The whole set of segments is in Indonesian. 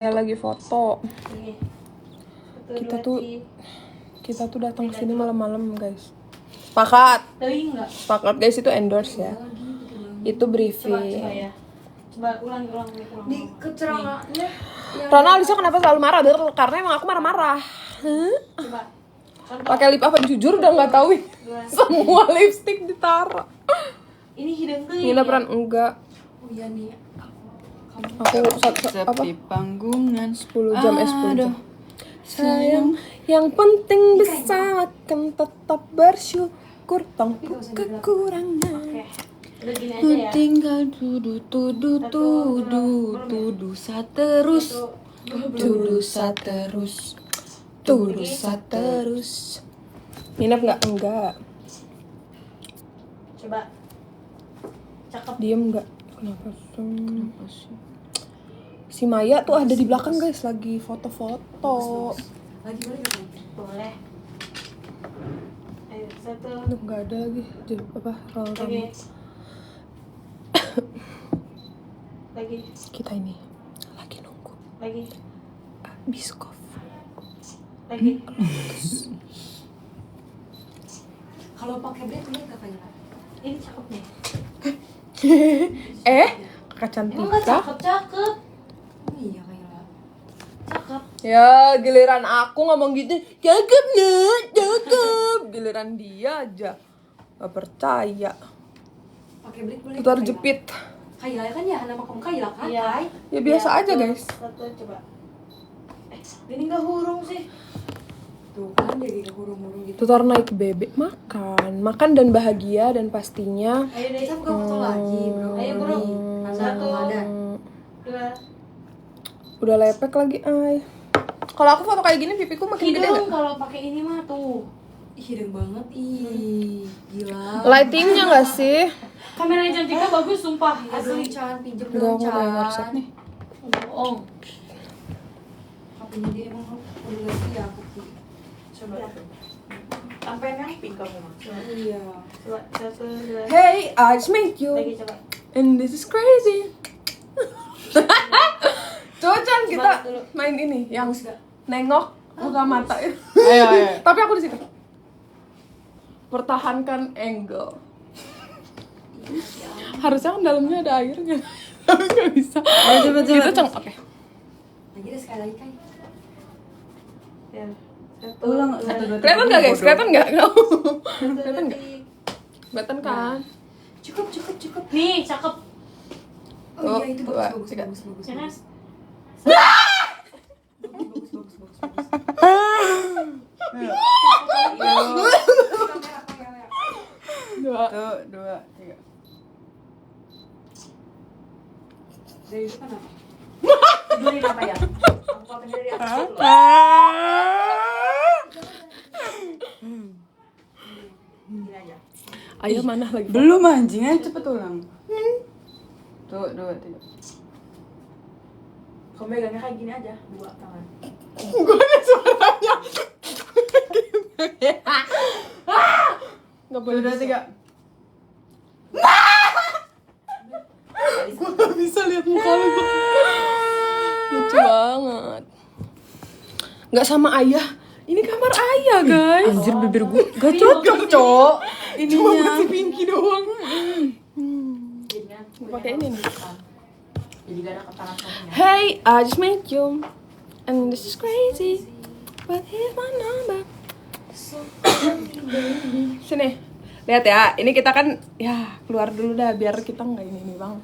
Saya lagi foto. Kita tuh datang ke sini malam-malam, guys. Sepakat. Sepakat, guys, itu endorse ya. Itu briefing. Coba ulang. Di keterangannya Rana Alisa kenapa selalu marah? Karena emang aku marah-marah. Coba. Pakai lip apa jujur udah nggak tahu. Semua lipstick ditaruh. Ini hidung tuh. Nina peran enggak. oh iya nih Aku apa? Sepi panggungan 10 jam 10 jam. Aduh. Sayang, yang penting bersama kan tetap bersyukur tanpa kekurangan. Oke. Udah gini aja ya. Tinggal tuduh sa terus. Tuduh sa terus. Nginep nggak? Enggak. Coba. Cakep. Diem nggak? Kenapa sih? Si Maya tuh ada di belakang, guys, lagi foto-foto. lagi boleh nggak? Boleh. Ayo, satu. Aduh, nggak ada lagi. Apa? Roll Lagi. rambut. Lagi. Kita ini lagi nunggu Lagi. biskop. Lagi. Kalau pakai blade lihat nggak kayak Ini cakep nih. Kakak Emang nggak Cantika. cakep? oh iya kayak Cakep. Ya, giliran aku ngomong gitu, cakep nih, cakep. Giliran dia aja nggak percaya. pakai blade boleh Itu harus jepit. kayak kan ya nama kamu kayak kan Iya. Kai? Ya biasa Ya, aja, satu, guys. Satu coba. Ini nggak hurung sih. tuh kan jadi hurung-hurung gitu Tutor naik bebek, makan dan bahagia dan pastinya. Ayo deh. kita bukan foto lagi bro Ayo, bro. satu ada Dua. Udah lepek lagi, ay. Kalau aku foto kayak gini pipiku makin gede Hidung nggak? kalau pakai ini mah tuh. ih hidung banget ih gila Lightingnya nggak sih? Kameranya Cantika bagus sumpah. asli Asli. Chan pinjem Udah dong aku main Chan headset nih. Bohong. HP-nya dia emang udah lagi ya aku Coba. Sampai yang pink kamu mah. iya Coba satu dua. Hey, I just met you, Lagi coba. and this is crazy. Coba Chan, kita Coba dulu. main ini yang nengok buka mata itu. Ayo. Tapi aku di situ. Pertahankan angle. Harusnya kan dalamnya ada airnya. Tapi nggak bisa. Ayo, coba. Itu Cang, oke. lagi deh sekali lagi Kai Ya. Satu. Ulang, dua, satu, dua, Kelihatan nggak, guys? Kelihatan nggak? Satu, Kelihatan nggak? detik. Kelihatan kan? cukup Nih cakep. oh iya itu Dua, bagus tiga. bagus Ya kan? Dua. Tuh, 2, 3. dari itu kan apa Tidurin apa ya? Aku potong dari atas dulu. Gini aja. Ayo mana lagi? Belum anjing, ayo cepet ulang. Tuh, 2, 3. Kamu megangnya kayak gini aja, dua tangan. Gue ada suaranya. Nggak boleh. 2, 3. Gue nggak bisa lihat muka lu. Lucu banget. Nggak sama ayah. Ini kamar ayah, guys. Anjir bibir gue Gak cocok, Cok. Cuma ininya. masih pinky doang. Jadinya Pakai ini nih. jadi gak ada ketahan kamunya. Hey, I just met you, and this is crazy, but here's my number. Sini, lihat ya. Ini kita kan, ya keluar dulu dah biar kita nggak ini bang.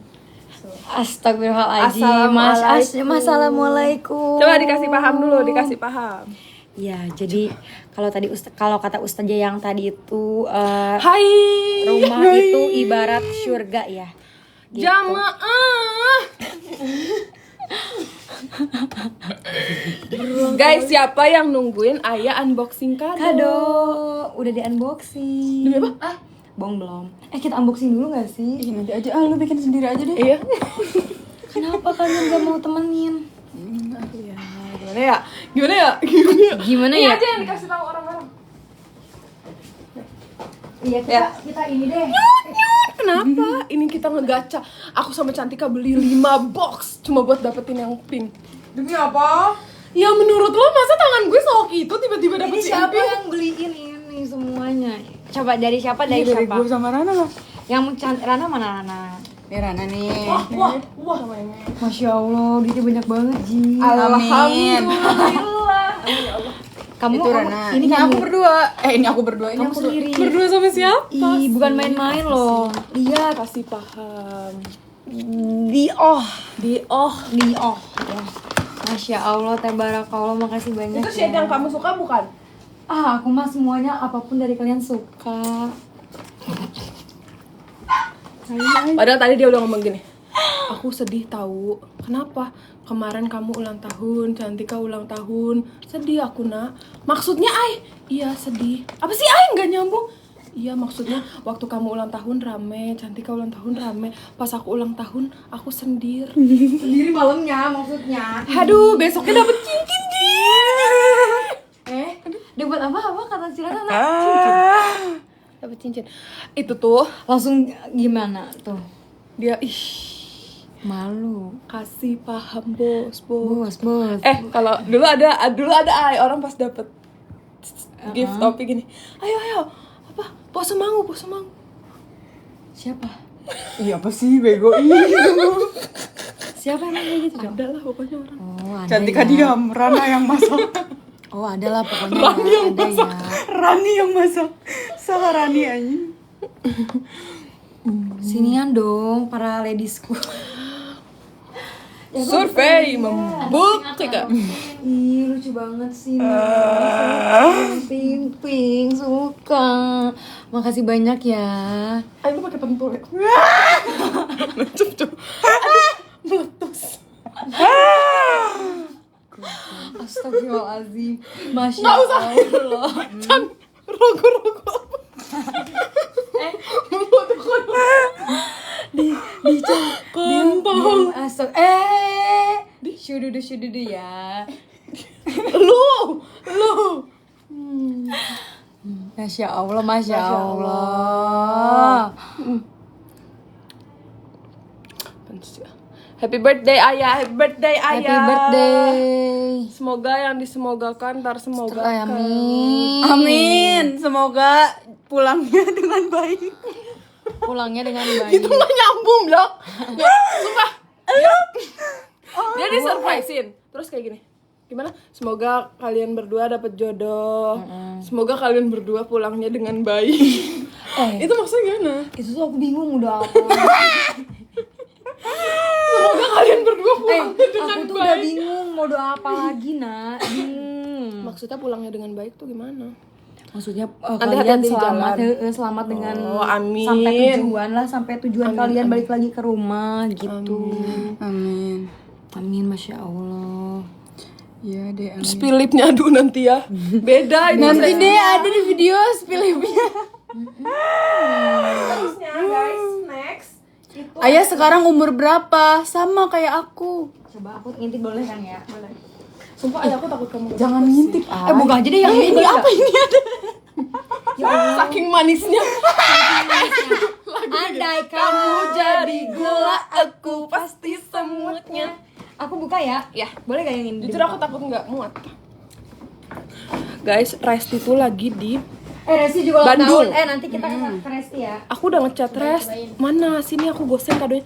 Astagfirullahaladzim. Assalamualaikum. Assalamualaikum. Coba dikasih paham dulu, dikasih paham. Ya, jadi kalau kata Ustazah yang tadi itu Hai. rumah Hai. itu ibarat surga ya. Gitu. Jamaah. Guys, siapa yang nungguin ayah unboxing kado? Kado, udah di unboxing. Demi apa? Bohong belum. Kita unboxing dulu gak sih? Ih, nanti aja, lu bikin sendiri aja deh. Iya. Kenapa kalian gak mau temenin? Iya, gimana ya? Gimana ya? Gimana ya? Gimana Ini ya? aja yang dikasih tahu orang-orang. Iya, kita ini deh. Kenapa? Ini kita ngegacha. Aku sama Cantika beli 5 box cuma buat dapetin yang pink. Demi apa? Ya menurut lo masa tangan gue sok itu tiba-tiba dapet Ini si siapa Emping? yang beliin ini semuanya? Coba dari siapa? Dari Dari siapa? gue sama Rana lah. Yang Rana mana Rana? Ini Rana nih. Wah. Masya Allah, duitnya banyak banget Ji. Alhamdulillah. Kamu Itu Rana. ini Ini kamu aku berdua. Ini aku berdua. Ini kamu aku sendiri. Berdua sama siapa? Ih, bukan main-main loh. Lihat Kasih paham. di oh Di ya. Masya Allah, tabarakallah, makasih banyak. itu shade ya. yang kamu suka bukan? Aku mah semuanya apapun dari kalian suka. Padahal tadi dia udah ngomong gini. Aku sedih tahu. Kenapa? Kemarin kamu ulang tahun, Cantika ulang tahun. Sedih aku, Nak. Maksudnya, Ai? Iya, sedih. Apa sih, Ai? Nggak nyambung. Iya, maksudnya waktu kamu ulang tahun rame, Cantika ulang tahun rame. Pas aku ulang tahun, aku sendir. Sendiri malamnya maksudnya. Aduh, besoknya dapet cincin, Ji. Dia buat apa kata si Rana? Dapet cincin. Itu tuh, Langsung gimana tuh? dia, Malu. kasih paham, bos. Bos. Kalau dulu ada Ai, orang pas dapet gift topi gini. Ayo. Apa? Puasa mangu. Siapa? Iya apa sih bego Siapa yang kayak gitu? Ada lah pokoknya orang. Oh, ada Cantika ya. diam, Rana yang masak. Oh, ada lah pokoknya. Rani yang ada masak. ya. Rani yang masak. Salah Rani anjing. Sinian dong para ladiesku. Survei membuktikan. Ih, lucu banget sih. Ping suka. Makasih banyak ya. Ayo lu pakai pentul ya. Cup. Aduh, meletus. Astagfirullahaladzim. Masya Nggak usah. Allah. Can, rogo-rogo. Kontol. Syududu ya. Lu. Masya Allah. Happy birthday ayah, happy birthday ayah. Happy birthday. Semoga yang disemogakan, semoga. Amin. Amin. Semoga pulangnya dengan baik. Pulangnya dengan baik. Itu nggak nyambung dong. Sumpah. Dia disurprisein. Terus kayak gini. Gimana? Semoga kalian berdua dapat jodoh. Semoga kalian berdua pulangnya dengan baik. Itu maksudnya gimana? Itu tuh aku bingung udah apa. Semoga kalian berdua pulangnya dengan Aku tuh udah baik. bingung mau doa apa lagi, Nak. Bingung. Maksudnya pulangnya dengan baik tuh gimana? Maksudnya Hati-hati kalian di selamat jalan. selamat dengan Oh, amin. sampai tujuan Amin, kalian amin. balik lagi ke rumah gitu. Amin. Amin, Masya Allah. Iya deh. Amin. Spilipnya aduh nanti ya. Beda ini. Nanti deh ada di video spilipnya. Terusnya guys, next. Itu Ayah sekarang umur berapa? Sama kayak aku. Coba aku ngintip boleh kan ya? Boleh. sumpah ayah aku takut kamu gak Jangan suka sih. ngintip. Buka aja deh yang ini apa ini ada? Saking manisnya. Andai kamu jadi gula, aku pasti semutnya. Aku buka ya? Ya. Boleh gak yang ini? Jujur aku takut nggak muat. Guys, Resti tuh lagi di Resti juga ulang Bandung. tahun. Nanti kita ke Resti ya. aku udah ngechat mana sini aku gosen kadonya.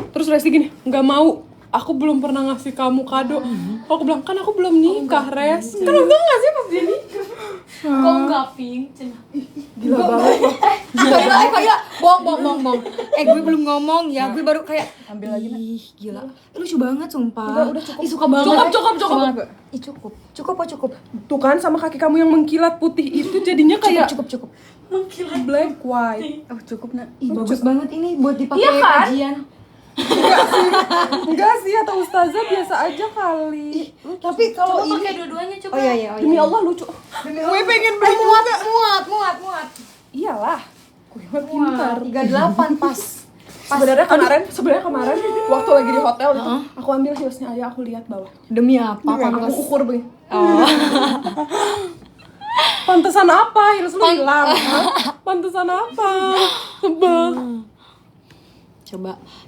Terus Resti gini, nggak mau, aku belum pernah ngasih kamu kado. Aku bilang kan aku belum nikah, Res. Kan enggak ngasih pas dia nikah. Kok enggak pink? Gila banget loh. Kayak bong. Gue belum ngomong ya. Gue baru kayak ambil lagi. Ih, gila. Lucu banget sumpah. Udah cukup. Ih, suka banget. Cukup. Banget. Ih, cukup. Tuh kan sama kaki kamu yang mengkilat putih itu jadinya kayak Cukup. mengkilat black white. Oh cukup nak. Ih, bagus banget ini buat dipakai Iya kan? kajian. Enggak sih, atau ustazah biasa aja kali. Tapi kalau ini pakai dua-duanya coba. Oh iya. Demi Allah lucu. Gue pengen beli juga. Muat. Iyalah. Gue mah pintar. 38 pas. Sebenarnya kemarin waktu lagi di hotel itu, aku ambil heelsnya ayah, aku lihat bawah. Demi apa? Aku ukur begini. Pantesan apa? Heels lu hilang. Hah? Pantesan apa? Sebel.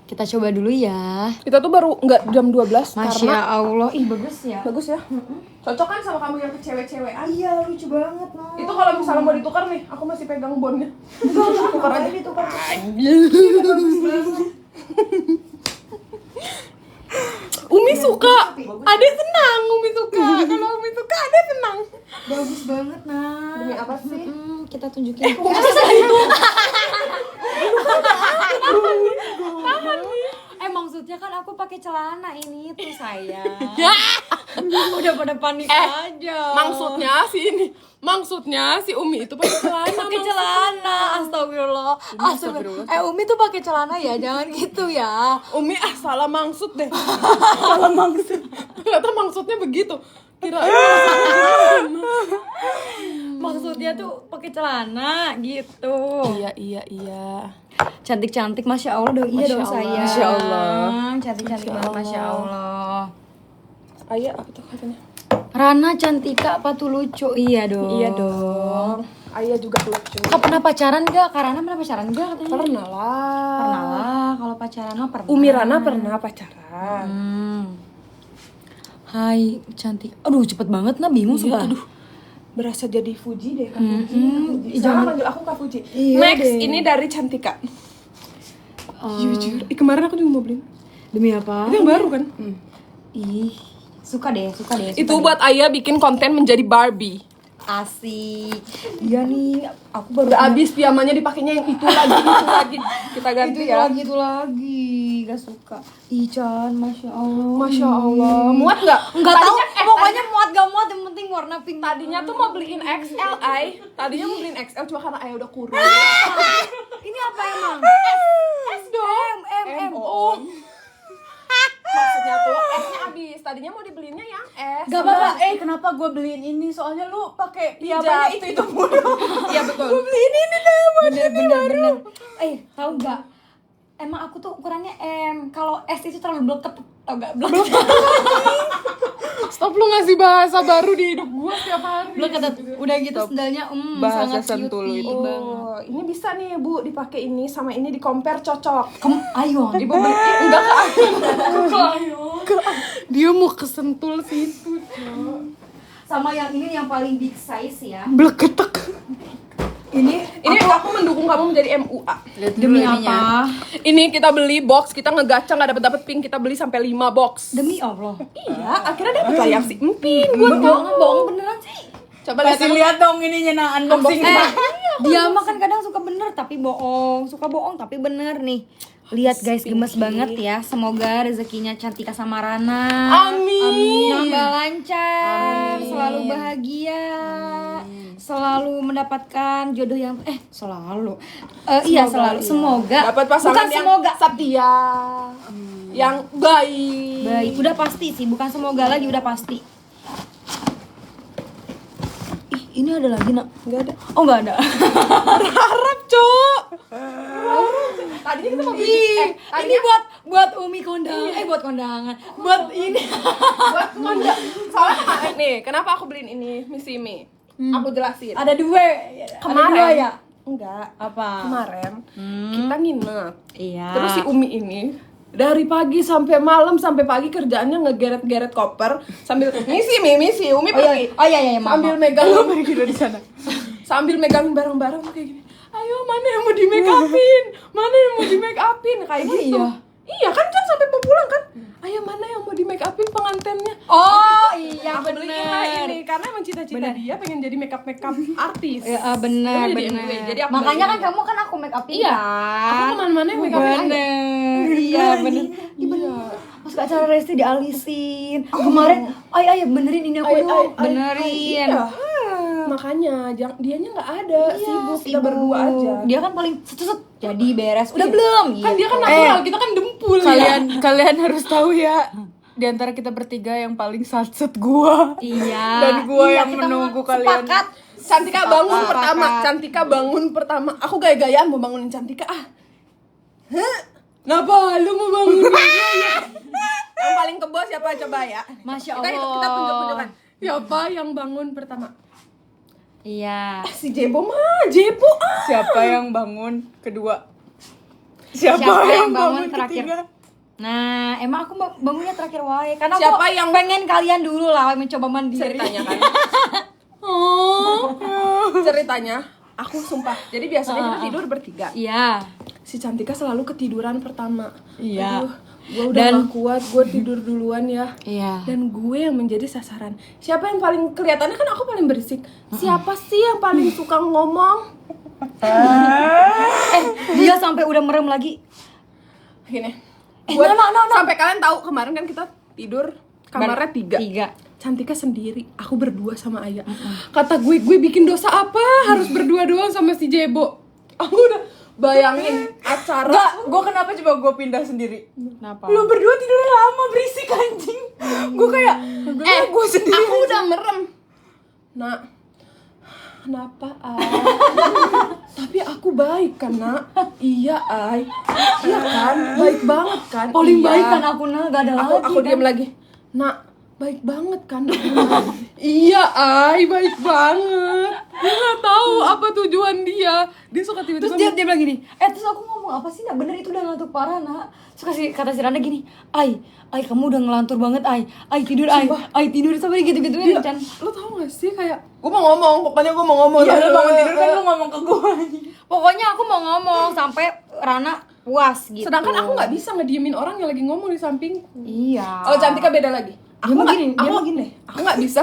Kita coba dulu ya. Kita tuh baru nggak jam 12 Masya karena Allah, ih bagus ya. bagus ya. Cocok kan sama kamu yang kecewek-cewekan? Iya, lucu banget no. Itu kalau misalnya mau ditukar nih, aku masih pegang bonnya. Tukar aja. Ditukar. Umi suka, Ade senang. Umi suka. Kalau Umi suka, Ade senang. Bagus banget nah. Demi apa sih? Kita tunjukin. Maksudnya kan aku pakai celana ini tuh sayang. Udah pada panik aja. Maksudnya si Umi itu pakai celana. Pakai celana, astagfirullah. Astagfirullah. Umi tuh pakai celana ya, jangan gitu ya. Umi salah maksud deh. Salah maksud. Ternyata maksudnya begitu. Kirain Maksudnya tuh pakai celana gitu. Iya. Cantik-cantik, masya Allah dong. Iya dong saya. Masya Allah. Cantik-cantik banget, masya Allah. Ayah apa tuh katanya? Rana Cantika apa tuh lucu? Iya dong. Iya dong. Ayah juga lucu. Kau pernah pacaran gak? Kak Rana pernah pacaran gak katanya? Pernah lah. Pernah lah. Kalau pacaran mah pernah. Umi Rana pernah pacaran. Hai cantik. Aduh cepet banget nah, bingung Iya, sumpah. aduh. Berasa jadi Fuji deh Kak Fuji. Jangan Jangan manggil aku Kak Fuji. Iya Next, deh. ini dari Cantika. Jujur. Kemarin aku juga mau beli. Demi apa? Itu yang baru kan? Ih, suka deh. Itu buat Ayah bikin konten menjadi Barbie. asik. Iya nih, aku baru Udah abis piyamanya dipakainya yang itu lagi. Kita ganti ya. itu lagi, gak suka. Ih, Chan, masya Allah. Masya Allah. Muat nggak? Nggak tahu, Tadinya- pokoknya muat gak muat, yang penting warna pink. Tadinya tuh mau beliin XL, Tadinya mau beliin XL cuma karena Ayah udah kurus. Ini apa emang? S dong. M. Oh. Maksudnya tuh S-nya habis. Tadinya mau dibeliinnya yang S. Gak apa-apa. Kenapa gue beliin ini? Soalnya lu pakai Hijab. piyamanya itu mulu. Iya betul. Gue beliin ini dah. Bener. Tahu gak? Emang aku tuh ukurannya M. Kalau S itu terlalu bleket. Tau gak? Bleket. Stop lu ngasih bahasa baru di hidup gua tiap hari. Bleket. Udah gitu sendalnya Bahasa sangat sentul cutie itu. banget. Oh, ini bisa nih Bu dipakai ini sama ini di compare cocok. Ayo. Ibu beli enggak ke Ayo. Dia mau kesentul situ, Cok. Sama yang ini yang paling big size ya. Bleketek. Ini Aku mendukung kamu menjadi MUA. demi apa? Ini kita beli box, kita ngegaca nggak dapet pink, kita beli sampai 5 box. Demi Allah. Iya, akhirnya dapet lah yang si empin. Bohong beneran sih. Coba lihat Kasih lihat dong ininya nah unboxing. Dia mah kan kadang suka bener tapi bohong, suka bohong tapi bener nih. Lihat guys, gemes banget ya. Semoga rezekinya Cantika sama Rana. Amin. Nambah lancar, selalu bahagia. Selalu mendapatkan jodoh yang selalu. Iya selalu. Semoga. Dapat pasangan bukan yang semoga. setia. Yang baik. Baik, udah pasti sih, bukan semoga lagi, udah pasti. Ih, ini ada lagi, Nak? Enggak ada. Oh, enggak ada. Harap, Cok. Tadinya kita mau beli Ini buat Umi kondangan. Buat kondangan. Buat ini. buat manda. Soalnya nih, kenapa aku beliin ini, Missy Mi? Aku jelasin. Ada dua. Kemarin Ada dua ya? Enggak. Apa? Kemarin kita nginep. Iya. Terus si Umi ini dari pagi sampai malam sampai pagi kerjaannya ngegeret-geret koper sambil misi Umi pergi. Oh iya, maaf. Sambil megang pergi dari sana. Sambil megang barang-barang kayak gini. Ayo mana yang mau di make upin? Mana yang mau di make upin? Kayak gitu. Iya kan sampai mau pulang kan. Ayo mana yang mau di make upin pengantennya? Oh iya Aku beliin lah ini karena emang cita-cita dia pengen jadi make up artis. Ya, benar. Jadi aku Makanya beliin. kan kamu kan aku make upin Iya. kan? Aku kemana-mana yang make upin aja. Iya bener. Pas ke acara Resti dialisin. Kemarin, ayo benerin ini aku dong. Benerin. Iya. Makanya dianya nggak ada, sibuk kita berdua aja. Dia kan paling set jadi beres. Udah belum? Kan dia kan natural, kita kan dempul. Kalian harus tahu ya. Di antara kita bertiga yang paling satset gua. Iya. Dan gua yang kita menunggu mah kalian. Sepakat. Cantika bangun pertama. Aku gaya-gayaan mau bangunin Cantika. Kenapa lu mau bangunin gaya? Yang paling kebo siapa coba ya? Masya Kita Allah. tunjuk-tunjukkan. Siapa yang bangun pertama? Iya. Si Jebo mah, Jebo Siapa yang bangun kedua? Siapa yang bangun bangun terakhir? ketiga? Nah, emang aku bangunnya terakhir wae. Karena Siapa aku yang- pengen kalian dulu lah mencoba mandiri. Ceritanya kan. Ceritanya, aku sumpah. Jadi biasanya kita tidur bertiga. Iya. Si Cantika selalu ketiduran pertama. Iya. Aduh, gue udah gak kuat, gue tidur duluan ya. Iya. Dan gue yang menjadi sasaran. Siapa yang paling kelihatannya kan aku paling berisik. Siapa sih yang paling suka ngomong? Dia sampai udah merem lagi. Gini. No. Sampai kalian tahu kemarin kan kita tidur kamarnya 3. 3. Cantika sendiri, aku berdua sama Ayah. Kata gue bikin dosa apa? Harus berdua doang sama si Jebo. Aku udah bayangin acara. Enggak, gue kenapa coba gue pindah sendiri? Kenapa? Lu berdua tidurnya lama, berisik anjing. Gue kayak, gue sendiri. Aku udah merem. Nak, kenapa Ay? Tapi aku baik kan nak? Iya Ay. Iya kan? Baik banget kan? Paling Iya. baik kan aku gak ada lagi. Aku diam lagi. Nak, baik banget kan? Iya Ay, baik banget. Dia nggak tahu apa tujuan dia. Dia suka tiba-tiba Terus dia bilang gini, terus aku ngomong apa sih nak? Bener itu udah ngantuk parah nak. Terus kata si Randa gini, Ay kamu udah ngelantur banget Ay tidur Ay tidur sampai gitu-gituin kan. Lo tau gak sih kayak gue mau ngomong, pokoknya gue mau ngomong. Iya, lu bangun tidur kan lu ngomong ke gue. Pokoknya aku mau ngomong sampai Rana puas gitu. Sedangkan aku nggak bisa ngediemin orang yang lagi ngomong di sampingku. Iya. Oh Cantika beda lagi. Aku mah nggak, gini, dia aku mah gini. Aku nggak bisa.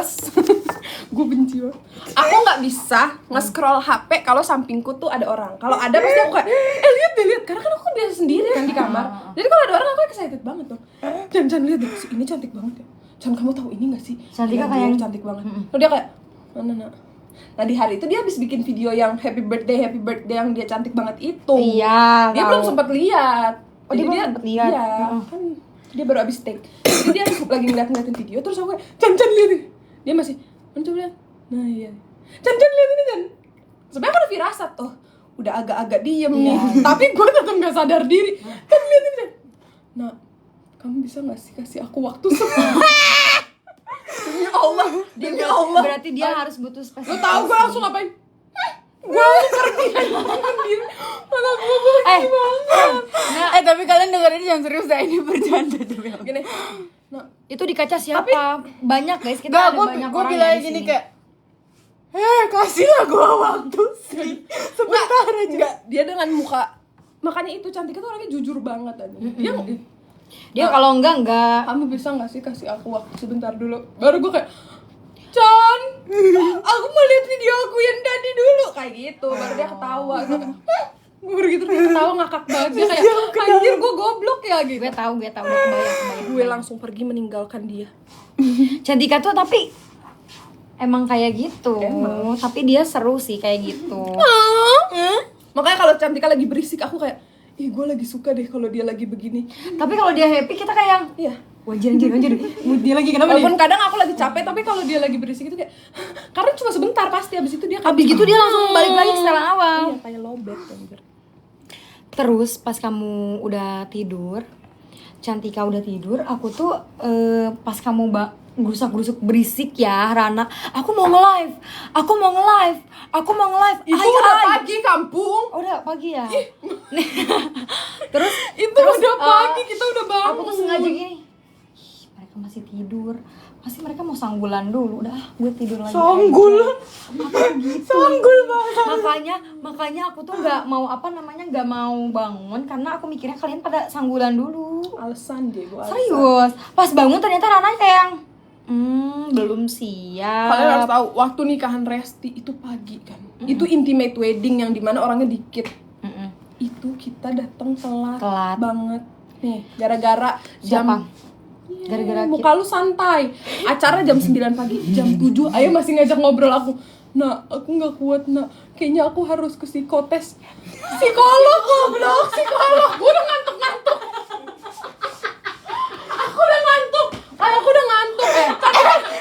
Gue benci banget. Aku nggak bisa nge-scroll HP kalau sampingku tuh ada orang. Kalau ada pasti aku kayak, lihat deh lihat. Karena kan aku biasa sendiri kan di kamar. Jadi kalau ada orang aku excited banget tuh. Can lihat deh, si ini cantik banget ya. Can kamu tahu ini nggak sih? Cantika Iya, kayak dia cantik banget. Lalu dia kayak, mana nak? Nah di hari itu dia habis bikin video yang happy birthday yang dia cantik banget itu. Iya, Dia tahu. belum sempat lihat. Oh, dia Jadi belum sempet lihat. Iya, kan dia baru habis take. Jadi dia lagi ngeliatin video terus aku kayak, Can lihat nih. Dia masih, coba lihat. Nah iya. Can lihat ini Can. Sebenarnya aku udah firasat tuh. Udah agak-agak diem nih. Tapi gue tetap gak sadar diri. Can lihat ini Can. Nah, kamu bisa gak sih kasih aku waktu Demi Allah. Demi Allah. Berarti dia harus butuh spesifikasi. Lo tau gue langsung ngapain? Gue langsung pergi sendiri. Mana gue benci banget. Tapi kalian dengerin jangan serius dah, ini bercanda demi Allah. Gini. Nah, Itu di kaca siapa? Banyak guys, kita Enggak, ada banyak gue orang bilang ya di gini sini. kayak, kasihlah gue waktu sih. Sebentar aja. enggak, dia dengan muka. Makanya itu Cantika tuh orangnya jujur banget aja. Dia kalau enggak Kamu bisa gak sih kasih aku waktu sebentar dulu? Baru gue kayak, Can, aku mau lihat video aku yang tadi dulu. Kayak gitu, baru dia ketawa. Gue kayak, gue baru gitu, dia ketawa ngakak banget. Dia kayak, anjir gue goblok ya gitu. gue tahu udah kebayang. Gue langsung pergi meninggalkan dia. Cantika tuh tapi emang kayak gitu. Tapi dia seru sih kayak gitu. Makanya kalau Cantika lagi berisik, aku kayak, gue lagi suka deh kalau dia lagi begini. Tapi kalau dia happy kita kayak Iya. wajar. Mood dia lagi kenapa nih? Walaupun kadang aku lagi capek, tapi kalau dia lagi berisik itu kayak, karena cuma sebentar pasti, abis itu dia kayak, Habis gitu dia langsung balik lagi ke setelan awal. Iya, kayak lobet anjir. Terus pas kamu udah tidur, Cantika udah tidur, aku tuh pas kamu gerusak-gerusuk berisik ya Rana, aku mau nge-live. Itu udah pagi kampung. Oh, udah pagi ya. Terus Udah pagi, kita udah bangun. aku tuh sengaja gini. "Ih, mereka masih tidur. Pasti mereka mau sanggulan dulu. Udah, gue tidur lagi. Sanggulan? Gitu. Sanggul banget. Makanya aku tuh nggak mau nggak mau bangun karena aku mikirnya kalian pada sanggulan dulu. Alasan deh gue. Serius. Pas bangun ternyata Rana kayak yang belum siap. Kalian harus tahu, waktu nikahan Resti itu pagi kan. Itu intimate wedding yang dimana orangnya dikit. Itu kita datang telat banget. Nih, gara-gara Siapa? jam Gara-gara muka lu santai. Acara jam 9 pagi, jam 7 Ayah masih ngajak ngobrol aku. Nah, aku nggak kuat, nak. Kayaknya aku harus ke psikotes. Psikolog, goblok, psikolog. Gue udah ngantuk. Aku udah ngantuk.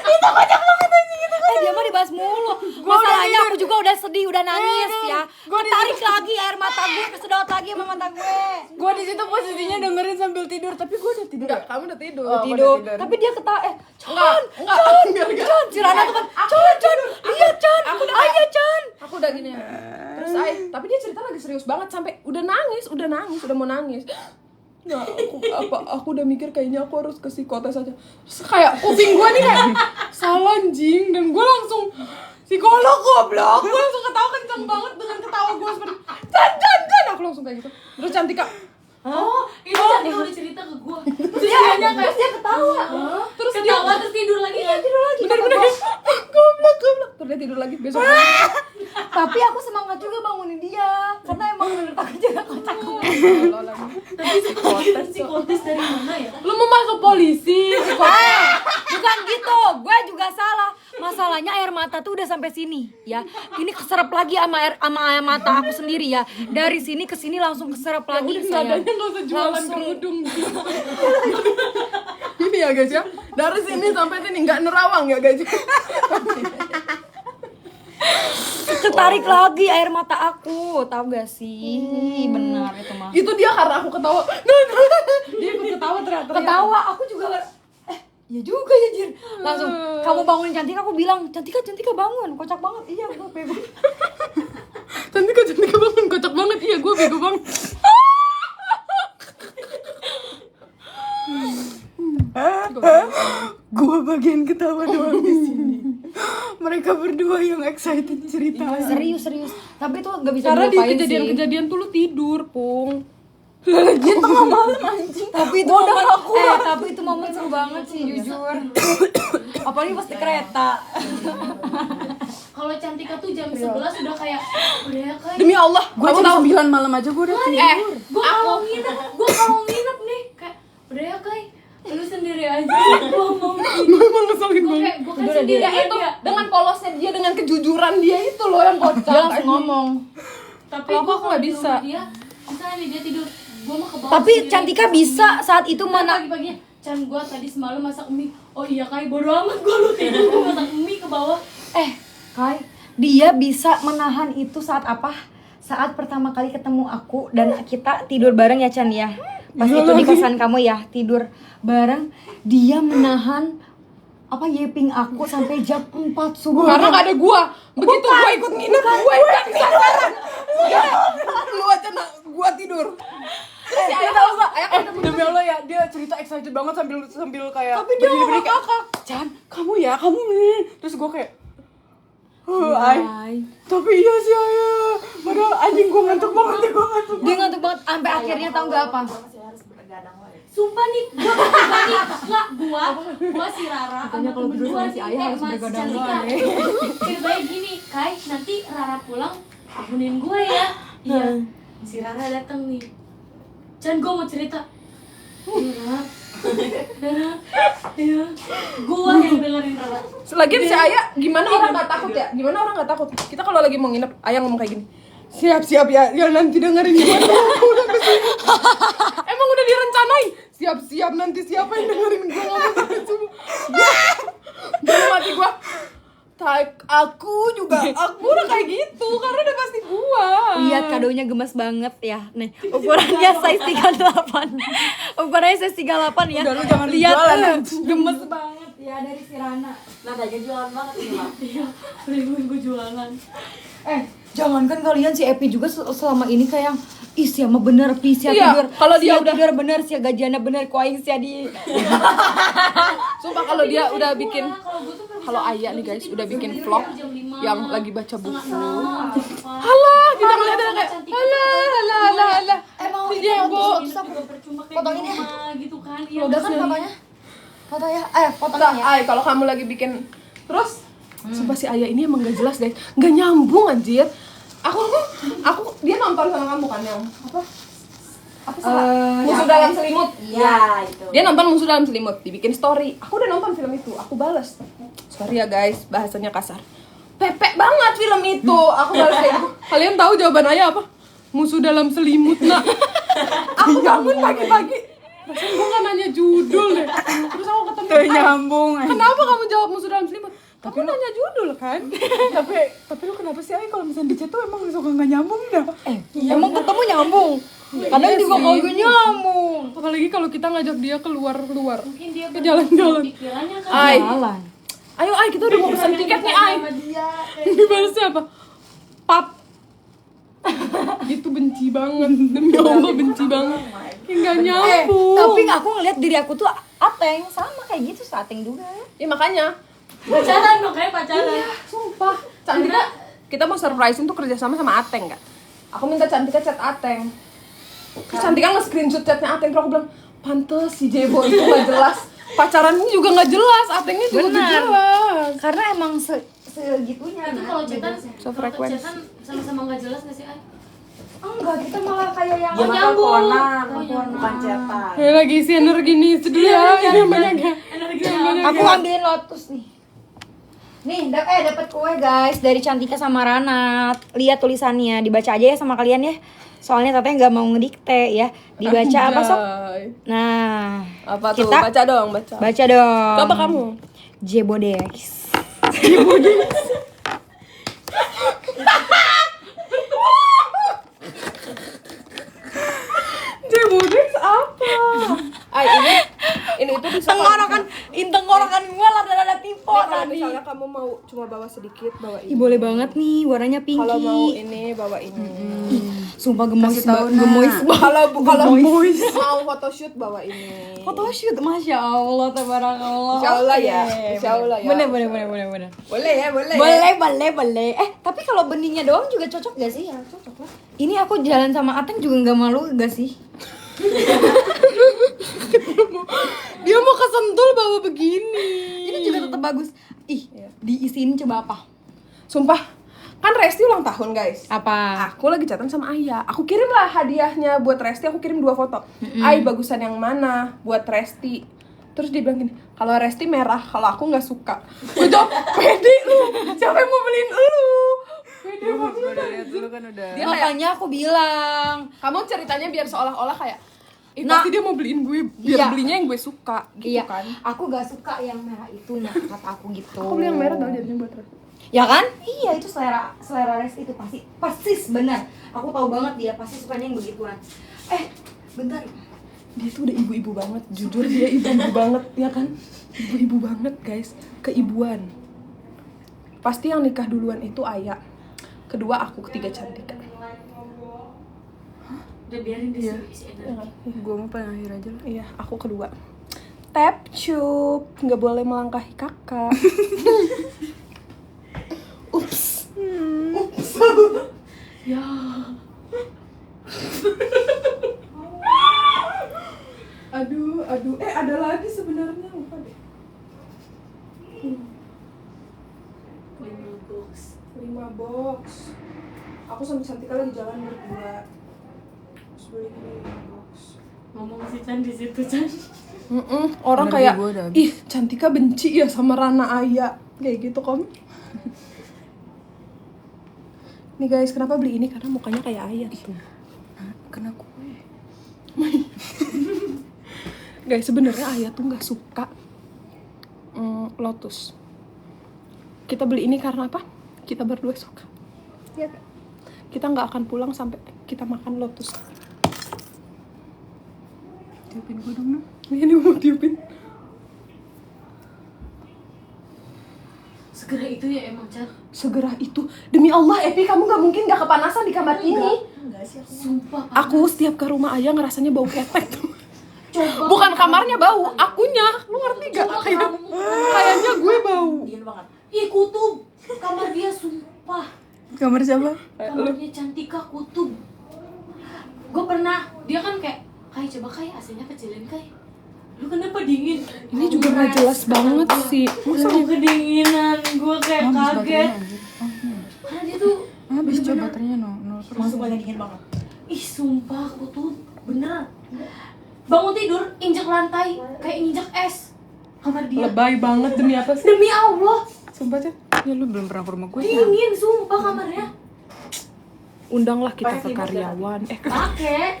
itu kocak banget aja gitu kan. Dia mah dibahas mulu. Masalahnya aku juga udah sedih, udah nangis ya. Tarik lagi air mata gue, kesedot lagi sama mata gue. Gue di situ posisinya dengerin sambil tidur, tapi gue udah tidur. Enggak, kamu udah tidur. Tidur. Tapi dia ketawa Enggak. Can, si Rana tuh kan, Can, lihat Can, Aku udah ayo Can. Aku udah gini. Terus tapi dia cerita lagi serius banget sampai udah nangis, udah mau nangis. Nah, aku udah mikir kayaknya aku harus ke psikotes aja. Terus kayak kuping gue nih kayak salah anjing, dan gue langsung psikolog goblok. Gue langsung ketawa kenceng banget dengan ketawa gue seperti dan aku langsung kayak gitu. Terus Cantika, Oh, itu Cantika udah cerita ke gua. Terus dia ketawa. terus dia Ketawa terus tidur lagi kan? bener-bener goblok. Terus dia tidur lagi besok. Tapi aku semangat juga bangunin dia karena emang menurut aku juga kocak. Tapi psikotes dari mana ya? Lu mau masuk polisi, psikotes. Bukan gitu, gue juga salah. Masalahnya air mata tuh udah sampai sini ya. Ini keserap lagi sama air mata aku sendiri ya. Dari sini ke sini langsung keserap lagi saya. Nadanya nggak usah jualan kerudung. Ini ya guys ya, dari sini sampai sini nggak nerawang ya guys. Ketarik lagi air mata aku, tahu gak sih? Benar itu mah. Itu dia karena aku ketawa. Dia ikut ketawa teriak-teriak. Ketawa aku juga ya juga ya Jir. Langsung kamu bangunin Cantika, aku bilang Cantika bangun, kocak banget. Iya gue bego. Cantika bangun, kocak banget. Iya gue bego banget. Gua bagian ketawa doang di sini. Mereka berdua yang excited cerita. Serius. Tapi itu gak bisa Karena di dilupain sih. kejadian-kejadian tuh lu tidur, Pung. Dia tengah malam anjing. Tapi itu momen, tapi itu momen seru banget sih jujur. Apalagi pas di kereta. Kalau Cantika tuh jam 11 udah kayak udah ya kayak Demi Allah, Gua kamu jam tahu 9 malam aja gua udah tidur. gua kalau nginep nih kayak udah ya kayak lu sendiri aja. Gua mau memang ngeselin banget. gua kan sendiri Ya itu dengan polosnya dia, dengan kejujuran dia itu loh yang kocak. Dia langsung ngomong. Tapi Kalau gua aku nggak di bisa. rumah dia misalnya nih dia tidur, gua mau ke bawah Tapi sendiri. Cantika bisa saat itu mana. Pagi-paginya Chan, gua tadi semalam masak mie. Oh iya Kai, bodo amat gua lu tidur, gua masak mie ke bawah. Kai, dia bisa menahan itu saat apa? Saat pertama kali ketemu aku dan kita tidur bareng ya Chan ya. Pas itu di kosan kamu ya, tidur bareng. Dia menahan apa yeping aku sampai jam 4 subuh. Karena nggak ada gua. Begitu gua ikut nginep, gua ikut sasaran. Lu aja gua tidur. Dia tahu enggak? Demi Allah ya, dia cerita excited banget sambil kayak Tapi dia berdiri nggak kayak, kakak. Chan, kamu ini. Terus gue kayak tapi iya sih ayah. Padahal anjing gue ngantuk banget. Dia ngantuk banget sampai akhirnya tahu nggak apa? Sumpah nih, gua pribadi enggak gua si Rara sama kalau temen tidur gua sama si Ayah harus bergadang Cantika. Ceritanya gini, Kai, nanti Rara pulang bangunin gua ya. Iya. Si Rara datang nih. Chan, gua mau cerita. Rara. Iya. Gua yang dengerin Rara. Lagian si Ayah gimana orang nggak takut ya? Gimana orang nggak takut? Kita kalau lagi mau nginep, Ayah ngomong kayak gini. Siap ya nanti dengerin gimana aku udah kesini. Emang udah direncanain. Siap nanti siapa yang dengerin gua ngomong gitu. Dalam hati gua, aku udah kayak gitu karena udah pasti gua. Lihat kadonya gemes banget ya. Nih, ukurannya size 38. Ukurannya size 38 ya. Udah, lu jangan lihat jualan, gemes banget ya dari si Rana. Nadanya jualan banget ini, Mak. Iya, mending gua jualan. Jangankan kalian si Epi juga selama ini kayak ih sia mah bener pi sia Iya, tidur. kalau dia sia udah- tidur bener sia gajiannya bener ku aing sia di. Sumpah kalau dia udah bikin, kalau Kalau Ayah nih guys udah bikin vlog yang lagi baca buku. Halah, Halah, kita ngeliatnya kayak halah. Emang Iya, Bu. Potongin ya. gitu kan. Iya, Udah kan fotonya? Fotonya fotonya Enggak, ya. Ay, kalau kamu lagi bikin terus sumpah si Ayah ini emang gak jelas guys, gak nyambung anjir. Aku dia nonton sama kamu kan yang apa salah? Musuh dalam selimut. Iya, itu. Dia nonton Musuh dalam Selimut, dibikin story. Aku udah nonton film itu, aku balas. Sorry ya guys, bahasanya kasar. Pepek banget film itu. Aku balas kayak gitu. Kalian tahu jawaban Ayah apa? Musuh dalam selimut, Nak. Aku bangun pagi-pagi. Rasanya gue gak nanya judul deh. Terus aku ketemu Tuh nyambung. Kenapa kamu jawab Musuh dalam Selimut? Kamu nanya judul kan? tapi lu kenapa sih Ay kalau misalnya di chat tuh emang suka nggak nyambung dah? Emang ketemu nyambung. Kadang juga kagak nyambung. Apalagi kalau kita ngajak dia keluar. Mungkin dia Ke jalan-jalan. pikirannya kan. Ay, Jalan. ayo Ay, kita udah mau pesan tiket nih Ay. Sama dia. Dibalasnya apa? Pap. Gitu benci banget. Demi Allah benci banget. Enggak nyambung. Tapi aku ngeliat diri aku tuh Ateng sama kayak gitu, Ateng juga. Ya makanya. Pacaran makanya pacaran. Iya, sumpah. Cantika, kita mau surprisein tuh kerjasama sama Ateng kan. Aku minta Cantika chat Ateng. Terus Cantika nge-screenshot chatnya Ateng, terus aku bilang, pantes si Jebo itu gak jelas. Pacarannya juga gak jelas, Atengnya juga gak Benar. jelas. Karena emang segitunya. Itu kalau chatan, So kalau frequent. chatan sama-sama nggak jelas nggak sih, Ay? Enggak, kita malah kayak yang Oh, nyambung. bukan cetak. Ya lagi isi energi nih, sedih ya. Ini banyak ya. Energi Aku ambilin lotus nih. Nih, dapat kue guys dari Cantika sama Rana. Lihat tulisannya, dibaca aja ya sama kalian ya. Soalnya Teteh nggak mau ngedikte ya. Dibaca apa sob? Nah, Apa tuh? kita Baca dong, baca. baca dong. Apa kamu? Jebodex. Jebodex apa? Ay, ini itu bisa Tenggorokan gue lah ada tipe kalau misalnya kamu mau cuma bawa sedikit, bawa Ih, ini. boleh banget nih, warnanya pinky. Kalau mau ini, bawa ini. Sumpah gemoy Kasih tahu, gemoy Nak. Kalau mau photoshoot bawa ini. photoshoot, masya Allah, tabarakallah. Insya Allah ya, Oke. insya Allah ya. Bener. Boleh ya, boleh. Boleh. Tapi kalau benihnya doang juga cocok gak sih? Ya cocok lah. Ini aku jalan sama Ateng juga nggak malu gak sih? Dia mau ke Sentul bawa begini. Ini juga tetap bagus. Ih, diisiin coba apa? Sumpah, kan Resti ulang tahun guys. Apa? Aku lagi chatan sama Ayah. Aku kirim lah hadiahnya buat Resti. Aku kirim 2 foto. Ay, bagusan yang mana buat Resti? Terus dia bilang gini, kalau Resti merah, kalau aku nggak suka. Gue jawab, pede lu. Siapa yang mau beliin lu? Pede banget. Udah lihat dulu kan udah. Dia Makanya aku bilang. Kamu ceritanya biar seolah-olah kayak, Nah. pasti dia mau beliin gue, biar Iya. belinya yang gue suka, gitu Iya, kan? aku gak suka yang merah itu, nah kata aku gitu. Aku beli yang merah tau jadinya buat Resti. Ya kan? Iya, itu selera Resti itu pasti persis benar. Aku tahu banget dia pasti sukanya yang begituan. Bentar. Dia tuh udah ibu-ibu banget, jujur dia ibu-ibu banget, ya kan? Ibu-ibu banget guys, keibuan. Pasti yang nikah duluan itu Ayah, kedua aku, ketiga Cantika. Udah biarin dia isi Ya energi. kan? Gue mau paling akhir aja lah. Iya, aku kedua. Tap cup, nggak boleh melangkahi kakak. Ups. Ya. Aduh. Ada lagi sebenarnya, lupa deh. 5 box. 5 box. Aku sama Cantika lagi jalan berdua. Terus beli 5 box. Ngomong si Chan di situ, Chan. Orang Energi kayak, gua udah habis. ih Cantika benci ya sama Rana Aya. Kayak gitu kom. Nih guys, kenapa beli ini? Karena mukanya kayak Aya tuh. Kena kue. Guys, sebenarnya Aya tuh nggak suka Lotus. Kita beli ini karena apa? Kita berdua suka. Ya kan? Kita nggak akan pulang sampai kita makan Lotus. Tiupin gue dong, Nuk. Ini mau tiupin. Segera itu ya emang, Chan. Segera itu. Demi Allah, Epi, kamu nggak mungkin nggak kepanasan di kamar ini. Enggak sih aku. Sumpah. Aku setiap ke rumah Ayah ngerasanya bau ketek tuh. Coba. Bukan kamarnya bau, akunya. Lu ngerti gak? Kayaknya gue bau. Dingin banget. Ih, kutub. Kamar dia sumpah. Kamar siapa? Kamarnya Cantika kutub. Gue pernah, dia kan kayak, Kai coba Kai AC-nya kecilin Kai. Lu kenapa dingin? Ini juga nggak jelas banget sih. Masa kedinginan, gue kayak kaget. Karena dia tuh Habis coba baterainya no. masuk banyak dingin banget. Ih sumpah kutub, bener. Bangun tidur, injek lantai, kayak injek es. Kamar dia. Lebay banget demi apa sih? Demi Allah, Sumpah, Chan. Ya lu belum pernah ke rumah gue. dingin sumpah kamarnya. Undanglah kita ke karyawan. Pakai,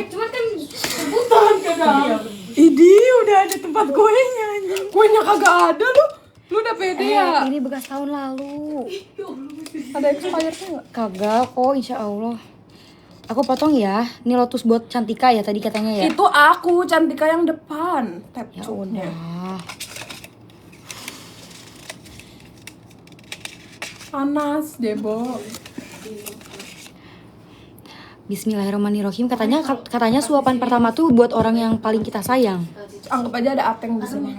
cuman kan rebutan kadang. Idi, udah ada tempat kuenya anjing. Kuenya kagak ada lu. Lu udah pede ya? Ini bekas tahun lalu. Ada expirednya nggak? Kagak kok, insya Allah. Aku potong ya. Ini Lotus buat Cantika ya tadi katanya ya. Itu aku, Cantika yang depan. Tap Ya cupnya. udah. Panas, Jebo. Bismillahirrahmanirrahim. Katanya suapan pertama tuh buat orang yang paling kita sayang. Anggap aja ada Ateng di sini.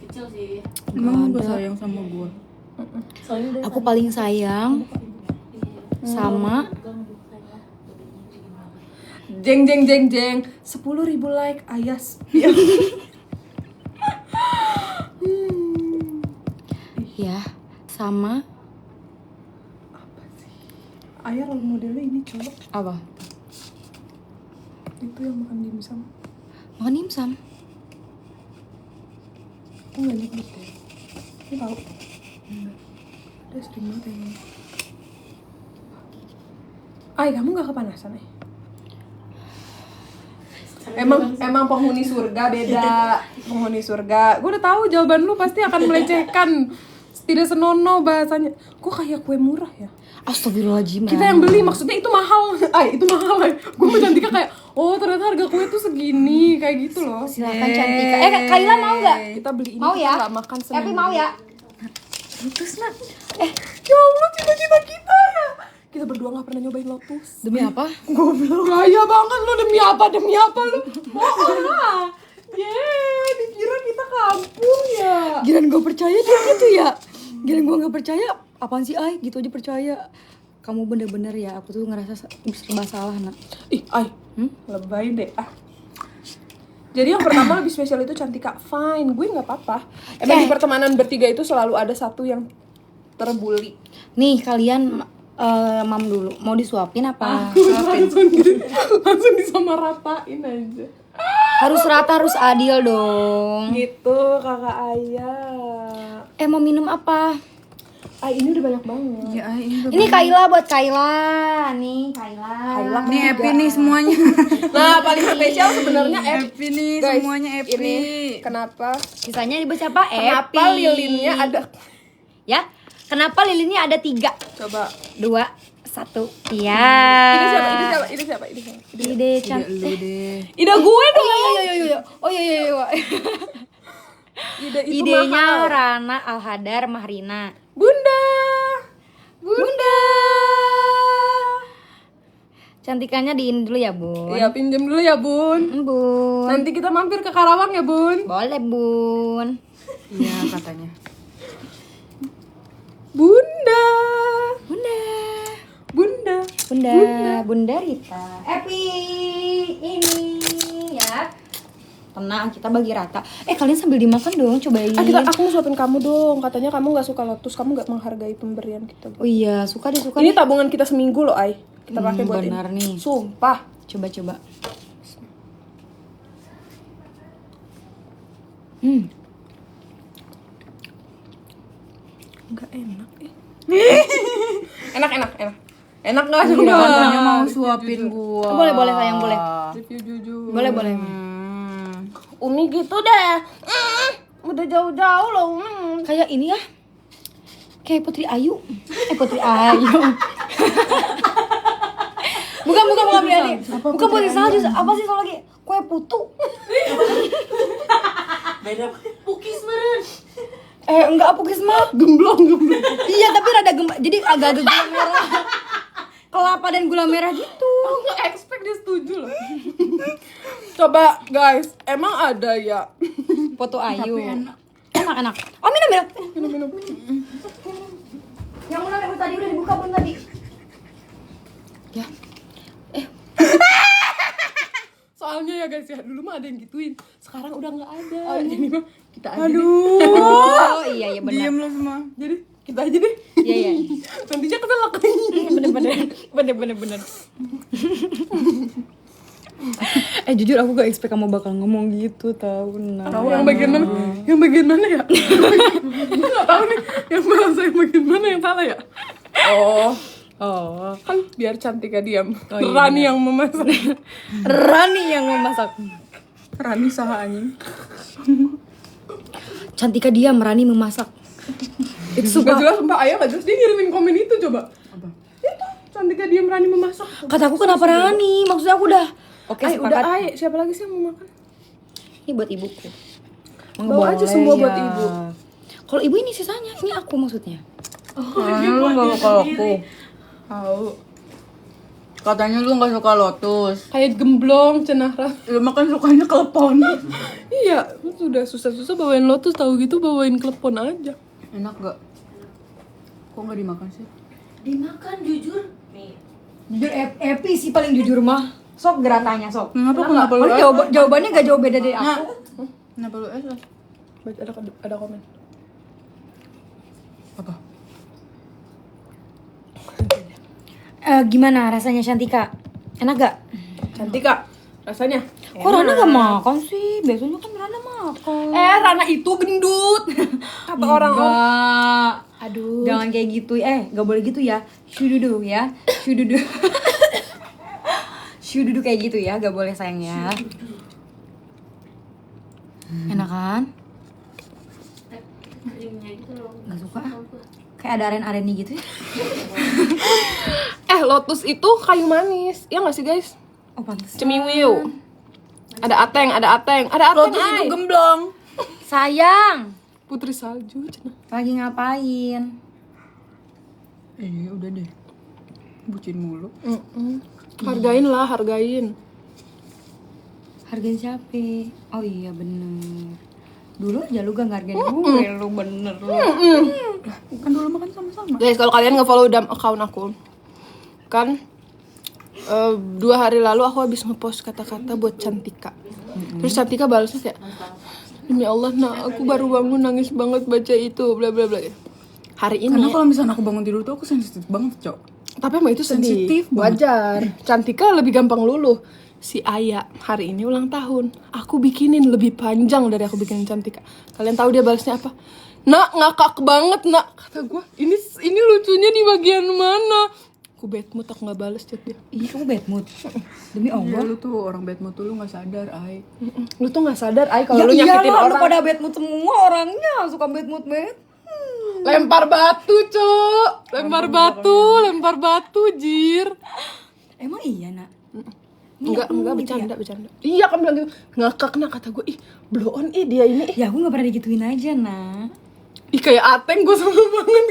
Kecil sih. Emang gue sayang sama gue. Soalnya Aku paling sayang sama Jeng 10.000 like Ayas. ya sama Ayah role modelnya ini cowok. apa? Itu yang makan dimsum. Makan dimsum. Aku nggak nyebut deh. Ini tahu. Dia sering banget yang Ay, kamu nggak kepanasan ya? Emang penghuni surga beda. Penghuni surga. Gue udah tahu jawaban lu pasti akan melecehkan. Tidak senonoh bahasanya. Kok kayak kue murah ya? Astagfirullahaladzim. Kita yang beli maksudnya itu mahal. Ay, itu mahal. Gue mau Cantika kayak, oh ternyata harga kue tuh segini kayak gitu loh. Silakan Cantika. Kayla mau nggak? Kita beli ini Mau kita ya? nggak makan seminggu. Tapi mau ya? Putus nak. Ya Allah, cita-cita kita ya. Kita berdua nggak pernah nyobain Lotus. Demi apa? Goblok. Gaya banget lu, demi apa lu? Oh, yeay, dikira kita kampung ya. Giliran gue percaya dia gitu ya. Giliran gue nggak percaya, apaan sih Ay? Gitu aja percaya. Kamu bener-bener ya, aku tuh ngerasa serba salah nak. Ih, Ay, lebay deh. Jadi yang pertama lebih spesial itu Cantika. Fine, gue nggak apa-apa. Emang di pertemanan bertiga itu selalu ada satu yang terbuli. Nih kalian mam dulu, mau disuapin apa? Langsung disamaratain aja. Harus rata, harus adil dong. Gitu, kakak Ayah. Mau minum apa? Ay, ini udah banyak banget. Ya ini. Ini Kayla buat Kayla. Nih Kayla. Ini Epi nih semuanya. Nah, paling spesial sebenarnya Epi nih Guys, semuanya Epi. Ini kenapa? Sisanya buat siapa? Kenapa Epi. lilinnya ada? Ya. Kenapa lilinnya ada 3? Coba. 2, 1. Iya. Ini siapa? Ide Lu cantik. deh. Ide gue dong. Oh iya. Ide itu Idenya mahal. Rana Alhadar Mahrina. Bunda. Cantikannya diin dulu ya, Bun. Iya, pinjam dulu ya, Bun. Bun. Nanti kita mampir ke Karawang ya, Bun. Boleh, Bun. Iya katanya. Bunda. Bunda Rita. Epi ini ya. Tenang, kita bagi rata. Kalian sambil dimakan dong, cobain. Aku mau suapin kamu dong. Katanya kamu nggak suka Lotus, kamu nggak menghargai pemberian kita. Oh iya, suka deh. Ini tabungan kita seminggu loh, Ay. Kita pakai buat benar ini. nih. Sumpah. Coba. Enggak enak Enak nggak sih? Katanya mau suapin gua. Boleh sayang, boleh. Review jujur. Boleh. Umi gitu deh. Udah jauh-jauh loh. Kayak ini ya. Kayak Putri Ayu. Putri Ayu. bukan Biani. Bukan Putri Salju. Apa sih soal lagi? Kue putu. beda pukis meren. Enggak pukis mah. Gemblong. Iya, tapi rada jadi agak-agak gula merah. Kelapa dan gula merah gitu. Aku nggak expect dia setuju loh. Coba guys, emang ada ya? Foto Ayu. Enak. Oh, minum. Minum. Yang mana tadi udah dibuka belum tadi? Ya. Soalnya ya guys ya, dulu mah ada yang gituin. Sekarang udah nggak ada. Jadi mah kita aja. Oh, iya benar. Diam lu semua. Jadi kita aja deh. Iya. Nantinya keselak. Bener. Jujur aku gak expect kamu bakal ngomong gitu, tahu nah. Tahu yang bagian mana? Yang bagian mana ya? Gue nggak tahu nih. Yang bahasa yang bagian mana yang salah ya? Oh, kan biar Cantika diam. Iya, Rani yang memasak. Rani yang memasak. Rani saha anjing. Cantika diam, Rani memasak. Itu Gak jelas, sumpah Ayah gak jelas. Dia ngirimin komen itu coba. Apa? Itu, Cantika diam Rani memasak. Kataku kenapa Rani? Maksudnya aku udah oke, Ay, sepakat. udah Ay, siapa lagi sih yang mau makan? Ini buat ibuku. Bawa aja semua buat ibu. Kalau ibu ini sisanya, ini aku maksudnya. Lu enggak bakal aku. Tahu. Katanya lu nggak suka lotus. Kayak gemblong cenah Ra. Lu makan sukanya klepon. Iya, sudah susah-susah bawain lotus, tahu gitu bawain klepon aja. Enak gak? Kok nggak dimakan sih? Dimakan jujur. Nih. Jujur Epi sih paling jujur mah. Sok geratanya sok. Kenapa lu? Jawabannya gak jauh beda dari aku. Kenapa lu es? Baca ada komen. Apa? Gimana rasanya Shantika? Enak gak? Cantik Kak rasanya. Kok Rana gak makan sih? Biasanya kan Rana makan. Rana itu gendut. Kata orang-orang. Enggak. Aduh. Jangan kayak gitu. Gak boleh gitu ya. Syududu ya. Syududu. Syududu kayak gitu ya. Gak boleh sayang ya. Enak kan? Krimnya gitu loh. Gak suka. Kayak ada aren-arennya gitu ya. Lotus itu kayu manis. Iya gak sih guys? Oh pantes. Cemiwiu. Ada ateng. Lotus itu Ay. gemblong. Sayang. Putri salju cenah. Lagi ngapain? Udah deh. Bucin mulu. Hargain lah, hargain. Hargain siapa? Oh iya bener. Dulu aja lu gak ngargain gue. Lu bener lu. Kan dulu makan sama-sama. Guys, kalau kalian nge-follow account aku, kan 2 hari lalu aku habis nge-post kata-kata buat Cantika. Terus Cantika balasnya kayak, demi Allah, aku baru bangun nangis banget baca itu, bla bla bla. Hari ini. Karena kalau misalnya aku bangun tidur tuh aku sensitif banget, Cok. Tapi emang itu sedih. Sensitif banget. Wajar. Cantika lebih gampang luluh. Si Aya hari ini ulang tahun. Aku bikinin lebih panjang dari aku bikinin Cantika. Kalian tahu dia balasnya apa? Nak, ngakak banget, nak. Kata gue, ini lucunya di bagian mana? Aku bad mood, aku gak bales chat dia. Iya kamu bad mood. Demi Iya, Allah. lu tuh orang bad mood tuh lu gak sadar, Ay. Lu tuh gak sadar, Ay, kalau Ya lu nyakitin iyalah, lu orang. pada bad mood semua orangnya. Suka bad mood banget. Lempar batu, Cok. Lempar batu, jir. Emang iya nak? Enggak, gitu bercanda. Iya, kamu bilang gitu. Ngakak, nak, kata gue. Ih, blow on, dia ini. Ya aku gak pernah digituin aja nak. Ih, kayak Ateng, gue sama banget.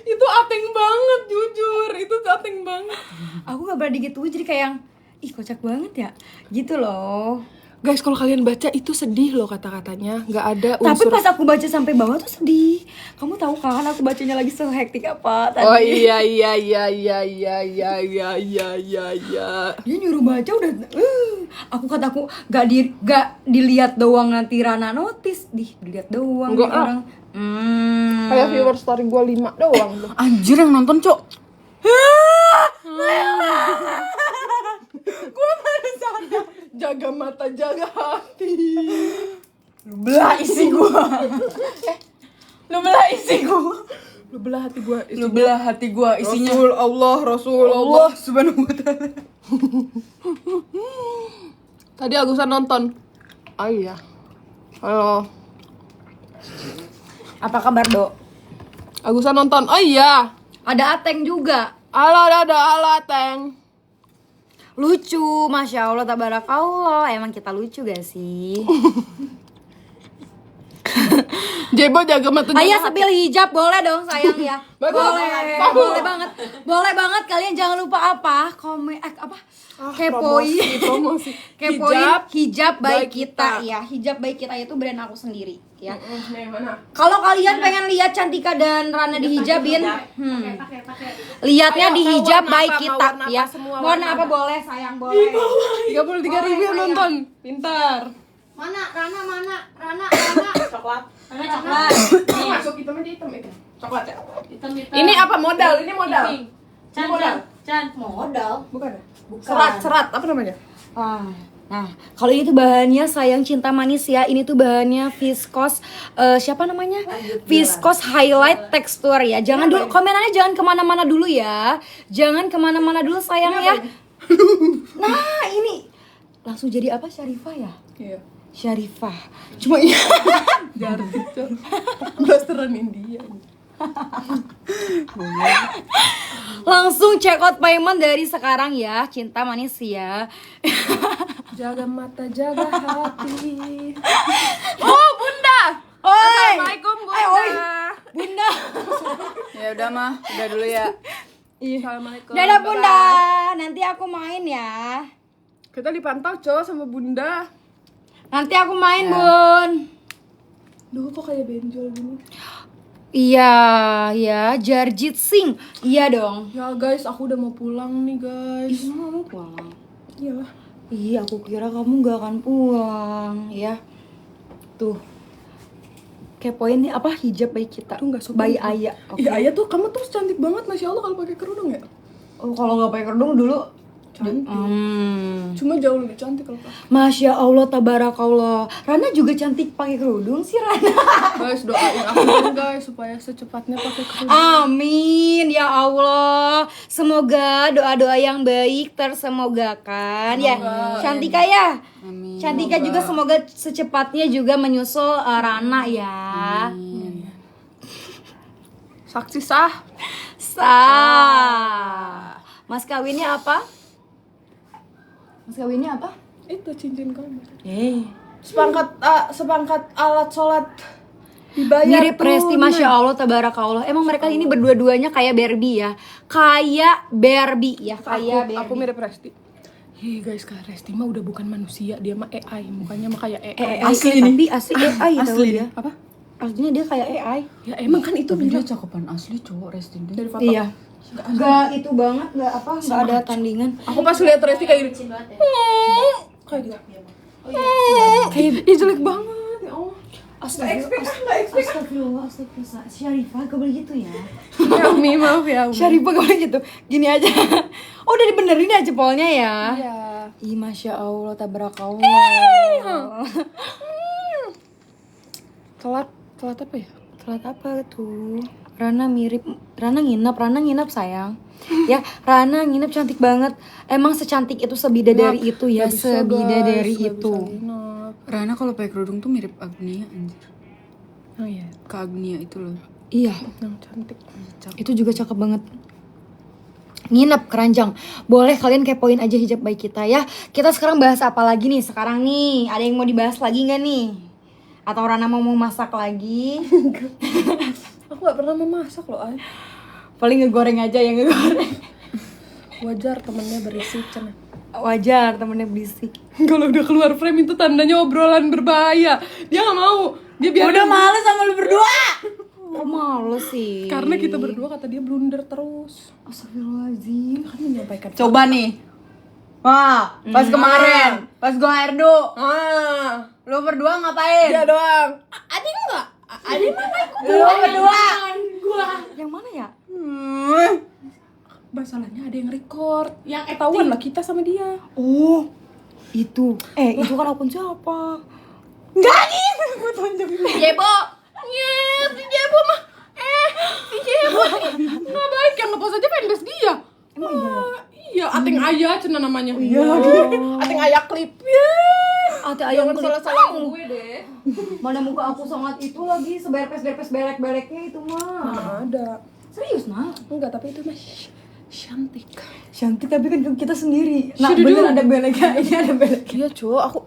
Itu Ateng banget, jujur. Itu Ateng banget. Aku gak pernah digituin jadi kayak yang ih kocak banget ya. Gitu loh. Guys, kalau kalian baca itu sedih loh kata-katanya. Nggak ada Tapi unsur. pas aku baca sampai bawah tuh sedih. Kamu tahu kan aku bacanya lagi sehektik apa tadi? Oh iya. Dia nyuruh baca udah aku kataku gak dilihat doang nanti Rana notice. Dilihat doang Enggak, nih orang. Kayak viewer story gue 5 doang tuh. Anjir yang nonton, Cok. Gue baru sadar. Jaga mata, jaga hati. Belah isi gua. Lu belah isi gua. Lu belah hati gue. Lu belah hati gua isinya. Rasulullah. Allah subhanahu wa ta'ala. Tadi Agusan nonton. Oh iya. Halo. Apa kabar, Dok? Agusan nonton. Oh iya. Ada Ateng juga. Halo, Ateng. Lucu, Masya Allah, tabarakallah. Emang kita lucu gak sih? Jebo jaga mata. Ayah jaga hati. sepil hijab boleh dong sayang ya. Bagus. Boleh, Bagus. boleh banget. Boleh banget kalian jangan lupa apa? Kepoin. Promosi. Kepoin hijab by baik kita kita. ya. Hijab baik kita itu brand aku sendiri ya. Nih, mana? Kalau kalian pengen lihat Cantika dan Rana dihijabin, Pakai. lihatnya Ayo, di mau hijab warna baik apa, kita mau warna ya. apa, semua Warna warna apa ada. boleh sayang boleh. 33.000 yang nonton. Pintar. Mana? Rana. Coklat. Rana coklat. Ini masuk hitam aja hitam itu. Coklat ya. Hitam. Ini apa modal? Ini modal. Can. Modal. Bukan ya? Bukan. Serat apa namanya? Nah, kalau ini tuh bahannya sayang cinta manis ya. Ini tuh bahannya viscose siapa namanya? Viscose highlight tekstur ya. Jangan dulu komenannya jangan kemana-mana dulu ya. Jangan kemana-mana dulu sayang ya. Nah, ini langsung jadi apa Syarifah ya? Iya. Syarifah. Cuma iya. Jarang gitu. Blasteran India. Langsung check out payment dari sekarang ya. Cinta manis ya. Jaga mata, jaga hati. Oh, Bunda. Oi. Assalamualaikum, Bunda. Oi. Bunda. Ya udah mah, udah dulu ya. Assalamualaikum. Dadah Bye-bye. Bunda, nanti aku main ya. Kita dipantau cowok sama Bunda. Nanti aku main Bun. Duh kok kayak benjol gini. Iya, ya Jarjit Singh. Iya dong. Ya guys, aku udah mau pulang nih guys. Kamu pulang. Iyalah. Iya, aku kira kamu gak akan pulang, ya. Tuh. Kepoin nih apa hijab bayi kita? Tuh nggak sopan. Bayi Ayah. Oke. Iya Ayah tuh kamu tuh cantik banget, masya Allah kalau pakai kerudung ya. Oh, kalau nggak pakai kerudung dulu. Cantik. Cuma jauh lebih cantik kalau pakai. Masya Allah, tabarakallah. Rana juga cantik pakai kerudung sih Rana. Guys doain aku dong guys supaya secepatnya pakai kerudung. Amin ya Allah. Semoga doa-doa yang baik tersemogakan ya. Cantika ya. Amin. Cantika juga semoga secepatnya juga menyusul Rana ya. Saksi sah. Sah. Mas kawinnya apa? Mas kawinnya apa? Itu cincin kamu. Sepangkat alat sholat dibayar Mirip tuh. Resti, Masya Allah, tabarakallah. Emang mereka ini berdua-duanya kayak Barbie ya. Kayak Barbie ya, kayak Barbie. Aku mirip Resti. Hei guys, Kak Resti mah udah bukan manusia, dia mah AI, mukanya mah kayak AI. Asli nih. Tapi asli AI tahu Asli dia. Apa? Aslinya dia kayak AI. Ya emang kan itu Tapi dia bilang cakepan asli cowok Resti dari foto. Iya. Gak itu banget, gak apa, gak ada tandingan. Aku pas lihat Resti kayak gini. Bucin banget ya. Kayak gitu. Kayak Ih jelek banget ya Allah. Astagfirullah, astagfirullah. Syarifah gak boleh gitu ya. Ya Umi, maaf ya Umi. Syarifah gak boleh gitu. Gini aja. Oh, udah dibenerin ya jempolnya ya. Iya. Ih, Masya Allah, tabarakallah. Telat apa ya? Telat apa tuh? Rana nginep sayang. Ya, Rana nginep cantik banget. Emang secantik itu, sebidadari itu ya, Nggak bisa, sebidadari guys, nggak itu. bisa nginep. Rana kalau pakai kerudung tuh mirip Agnia anjir. Oh iya, Kak Agnia itu loh. Iya, yang cantik. itu juga cakep banget. Nginep keranjang. Boleh kalian kepoin aja hijab baik kita ya. Kita sekarang bahas apa lagi nih? Sekarang nih, ada yang mau dibahas lagi nggak nih? Atau Rana mau masak lagi? Aku gak pernah memasak loh, Ay. Paling ngegoreng aja yang ngegoreng. Wajar temennya berisik, Cen. Wajar temennya berisik. Kalau udah keluar frame itu tandanya obrolan berbahaya. Dia gak mau. Dia biarin. Udah males sama lu berdua. Kok males sih? Karena kita berdua kata dia blunder terus. Astagfirullahaladzim. Kan menyampaikan. Coba nih. Wah, pas kemarin, pas gua Erdo, lu berdua ngapain? Dia doang. Adi enggak? Adi mah Lu berdua. Yang mana ya? Masalahnya ada yang record. Yang ketahuan lah kita sama dia. Oh, itu. Itu kan akun siapa? Enggak gitu. Gue tonjolin. Jebo. Si Jebo mah. Si Jebo nggak baik, yang ngepost aja fanbase dia. Emang iya? Iya, Ateng Ayah cina namanya. Iya. Ateng Ayah klip. Ate ayam Jangan klip. salah-salahin gue deh. Mana muka aku sangat itu lagi, seberpes-berpes belek-beleknya itu mah. Mana ada. Serius, Nah? Enggak, tapi itu mah cantik. Cantik tapi kan kita sendiri. Nah, Sudah bener dulu. ada beleknya, ini ada beleknya. Iya, cowok, aku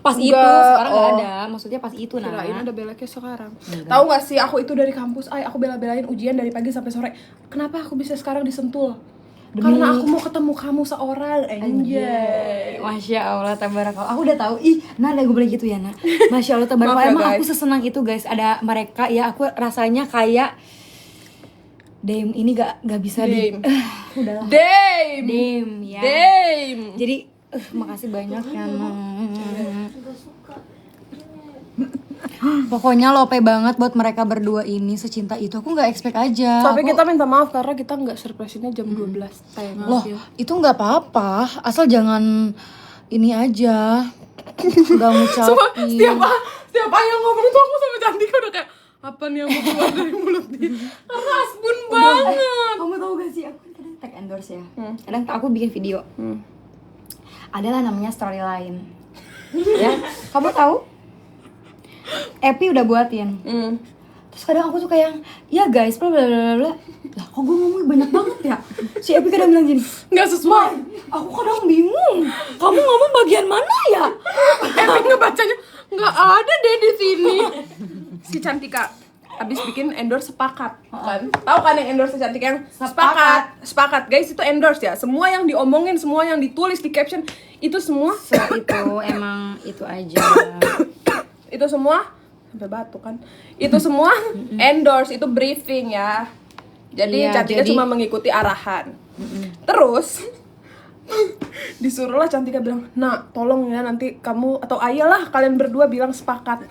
Pas itu, enggak. sekarang nggak Oh. ada. Maksudnya pas itu, Nah. Kirain ada beleknya sekarang. Tahu gak sih, aku itu dari kampus, aku bela-belain ujian dari pagi sampai sore. Kenapa aku bisa sekarang disentul? Karena aku mau ketemu kamu seorang, anjay. Masya Allah, tabarakallah. Aku udah tahu. Ih, Nah, gue boleh gitu ya, Nah. Masya Allah, tabarakallah. Maaf ya, Emang guys. aku sesenang itu, guys. Ada mereka ya, aku rasanya kayak Dame ini gak bisa Dame. Udahlah. Dame. Dame ya. Dame. Jadi, makasih banyak ya, Nah. Pokoknya lope banget buat mereka berdua ini, secinta itu. Aku nggak expect aja. Tapi Aku- kita minta maaf karena kita nggak surprise-nya jam 12 tengah. Loh, itu nggak apa-apa. Asal jangan ini aja. Nggak ngucapin. Setiap ayah ngomong tuh aku sama Cantika udah kayak apa nih yang mau keluar dari mulut dia. Karena asbun banget. Kamu tahu gak sih, aku kan kadang tag endorse ya. Kadang aku bikin video. Adalah namanya storyline. Ya, kamu tahu? Epi udah buatin. Terus kadang aku tuh kayak, ya guys, bla bla bla bla. Lah, kok gue ngomong banyak banget ya? Si Epi kadang bilang gini, Nggak sesuai. aku kadang bingung. Kamu ngomong bagian mana ya? Epic ngebacanya nggak ada deh di sini. Si Cantika. abis bikin endorse sepakat kan. Tahu kan yang endorse cantik yang sepakat. Guys, itu endorse ya. Semua yang diomongin, semua yang ditulis di caption itu semua Itu emang itu aja. itu semua sampai batuk kan. Itu semua endorse, itu briefing ya. Jadi Iya, Cantika jadi- cuma mengikuti arahan. Terus disuruhlah Cantika bilang, "Nah, tolong ya nanti kamu atau Ayah lah kalian berdua bilang sepakat."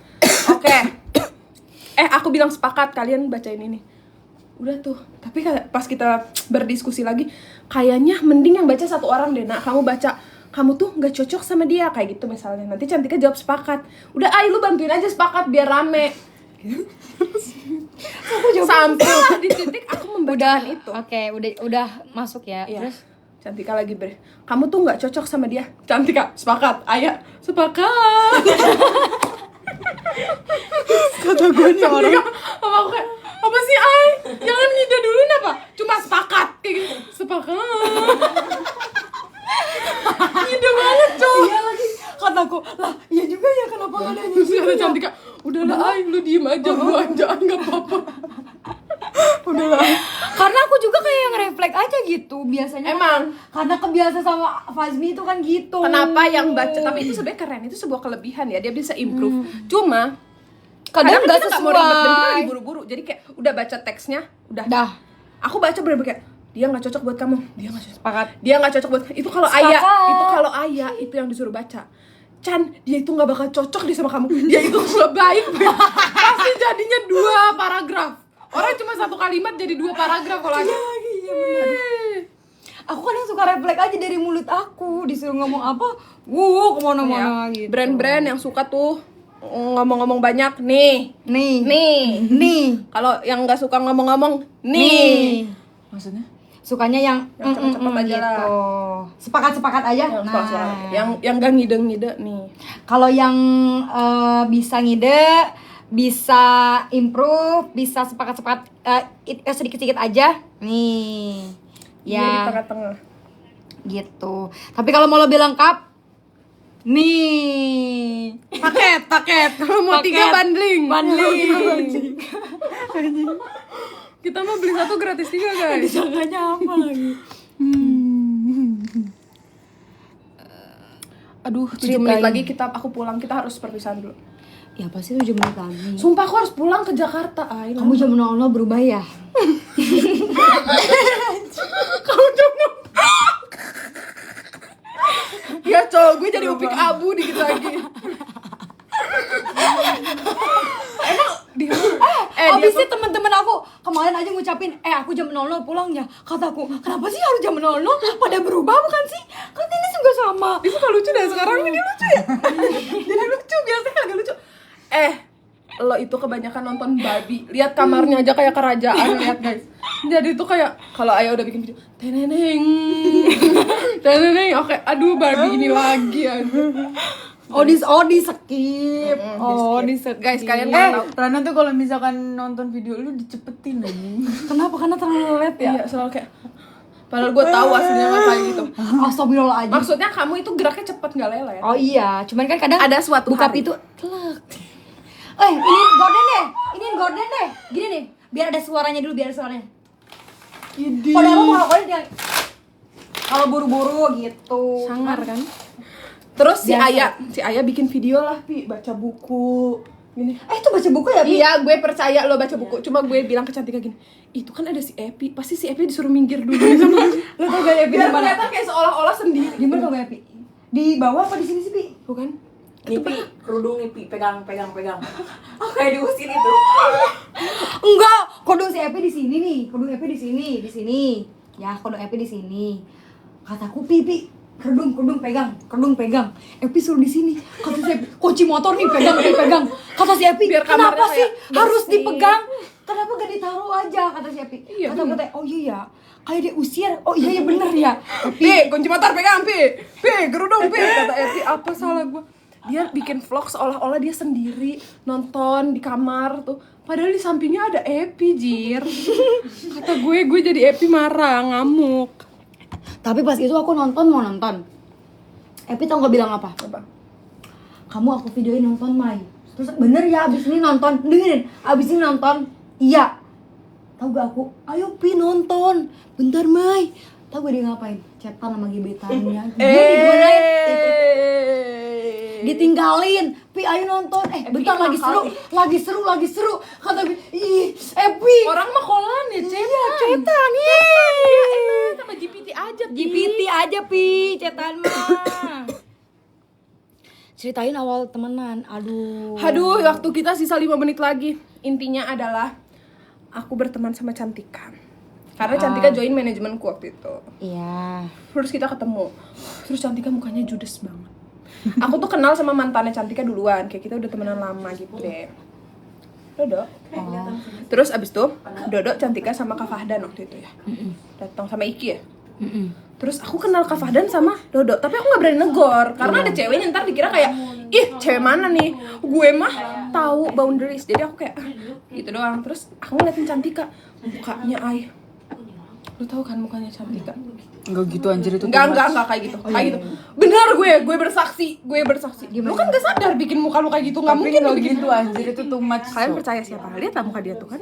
Oke. Aku bilang sepakat, kalian bacain ini. Udah tuh. Tapi pas kita berdiskusi lagi, kayaknya mending yang baca satu orang deh. Nah, kamu baca, kamu tuh nggak cocok sama dia kayak gitu misalnya. Nanti Cantika jawab sepakat. Udah, Ay, lu bantuin aja sepakat biar rame. Sampai di titik aku membacakan itu. Oke, udah masuk ya. Iya. Terus Cantika lagi kamu tuh nggak cocok sama dia. Cantika, sepakat. Ayah, sepakat. Kata gue nih orang. Apa aku kayak, apa sih Ay? Jangan ngide dulu apa? Cuma sepakat kayak gitu. Sepakat. Ngide banget, coy. Iya lagi. Kataku, lah iya juga ya kenapa gak ada Terus kata Cantika, udahlah Ay, lu diem aja, lu aja, nggak apa-apa. Udahlah. karena aku juga kayak nge-reflect aja gitu biasanya. Emang. Karena kebiasa sama Fazmi itu kan gitu. Kenapa yang baca? Tapi itu sebenarnya keren, itu sebuah kelebihan ya, dia bisa improve. Cuma Kadang nggak kita mau ribet dan kita sesuai. lagi buru-buru. Jadi kayak udah baca teksnya, udah. Dah. Aku baca bener-bener kayak dia nggak cocok buat kamu, dia nggak cocok. Sepakat. Dia nggak cocok buat itu kalau Sepakat. ayah itu yang disuruh baca. Chan, dia itu nggak bakal cocok di sama kamu. Dia itu nggak baik. Pasti jadinya 2 paragraf. Orang cuma 1 kalimat jadi 2 paragraf kalau ada. Iya benar. Aku kadang suka refleks aja dari mulut aku, disuruh ngomong apa, kemana-mana Ya, gitu. brand-brand yang suka tuh ngomong-ngomong banyak nih. Nih. Kalau yang nggak suka ngomong-ngomong Nih. Maksudnya? Sukanya yang Yang cepet-cepet aja lah. gitu. Sepakat aja. yang Nah. yang nggak ngide-ngide nih. Kalau yang bisa ngide, bisa improve, bisa sepakat-sepakat sedikit-sedikit aja. Nih. Dia di Ya, tengah-tengah. gitu. Tapi kalau mau lebih lengkap, nih. Paket. Kalau mau 3 bundling. Kita mau beli 1 gratis 3 guys. Disangkanya apa lagi? Aduh, 7 Ceritain. menit lagi aku pulang. Kita harus perpisahan dulu. Ya pasti 7 menit lagi. Sumpah aku harus pulang ke Jakarta, Ay. Kamu jam 00 berubah ya? Kamu coba. Ya, cowok gue jadi upik abu dikit lagi. Emang dia Abisnya teman-teman aku kemarin aja ngucapin, aku jam 00 pulang ya. Kataku, kenapa sih harus jam 00? Pada berubah bukan sih? Kan ini juga sama. dia suka lucu deh sekarang ini lucu ya. Jadi lucu, biasanya agak lucu. Lo itu kebanyakan nonton Barbie. Lihat kamarnya aja kayak kerajaan, lihat guys. Jadi itu kayak kalau Ayah udah bikin video, teneneng. Oke, aduh Barbie ini lagi aduh. di skip. Di skip. Guys, kalian nggak tahu. Rana tuh kalau misalkan nonton video lu dicepetin aja. Kenapa? Karena terlalu late ya? Iya, selalu kayak padahal gue tahu aslinya nggak kayak gitu. Astagfirullahaladzim. Maksudnya kamu itu geraknya cepet nggak lelet. Oh iya, cuman kan kadang Ada suatu buka hari. pintu telak. Ini gorden deh. Gini nih, biar ada suaranya dulu, biar ada suaranya. Padahal mau ngelakuin dia kalau buru-buru gitu. Sangar kan? Terus si Biasa. Ayah bikin video lah, Pi, baca buku gini. Itu baca buku ya, Bi? Iya, gue percaya lo baca buku. Cuma gue bilang ke Cantika gini, itu kan ada si Epi, pasti si Epi disuruh minggir dulu sama. Lu tau gak Epi di Biar mana? kelihatan kayak seolah-olah sendiri. Di mana tau gak Epi? Di bawah apa di sini sih, Pi? Bukan? Nih Pi, kerudung nih Pi, pegang. Kayak diusir itu. Enggak, kodong si Epi di sini nih. Kodong Epi di sini. Ya, kodong Epi di sini. Kataku, Pi, kerudung pegang. Epi suruh di sini. Kata si Epi, kunci motor nih pegang. Kata si Epi, Biar kenapa kamarnya sih kayak harus bersih. dipegang? Kenapa gak ditaruh aja? Kata si Epi. Iya, Kata bener. oh iya ya. Kayak dia usir. Oh iya ya bener ya. Pi, kunci motor pegang, Pi, kerudung, Pi. Kata Epi, apa salah gue? Dia bikin vlog seolah-olah dia sendiri nonton di kamar tuh. Padahal di sampingnya ada Epi, Jir. Kata gue jadi Epi marah, ngamuk. Tapi pas itu aku mau nonton. Epi tau gak bilang apa? Apa? Kamu aku videoin nonton Mai. Terus bener ya abis ini nonton, dengerin, abis ini nonton, iya. Tahu gak aku, ayo Pi nonton, bentar Mai. Tahu gak dia ngapain? Chatan sama gebetannya. Ditinggalin, Pi ayo nonton. Bentar lagi seru. Kata Pi, Pi. Orang mah kolan ya, Cetan, sama GPT aja. GPT aja Pi, cetan mah. Ceritain awal temenan, aduh. Waktu kita sisa 5 menit lagi. Intinya adalah aku berteman sama Cantika. Karena Cantika join manajemenku waktu itu. Iya. Terus kita ketemu. Terus Cantika mukanya judes banget. Aku tuh kenal sama mantannya Cantika duluan. Kayak kita udah temenan lama gitu deh. Dodo. Terus abis itu Dodo, Cantika sama Kak Fahdan waktu itu ya. Datang sama Iki ya. Terus aku kenal Kak Fahdan sama Dodo, tapi aku nggak berani negor karena ada ceweknya, ntar dikira kayak ih cewek mana nih, gue mah tahu boundaries, jadi aku kayak gitu doang. Terus aku ngeliatin Cantika, mukanya lu tahu kan mukanya Cantika? Enggak gitu anjir itu. Enggak kayak gitu, kayak gitu. Benar gue bersaksi. Lu kan gak sadar bikin muka lu kayak gitu, nggak mungkin lu bikin gitu anjir, itu too much. Kalian percaya siapa? Lihat lah muka dia tuh kan.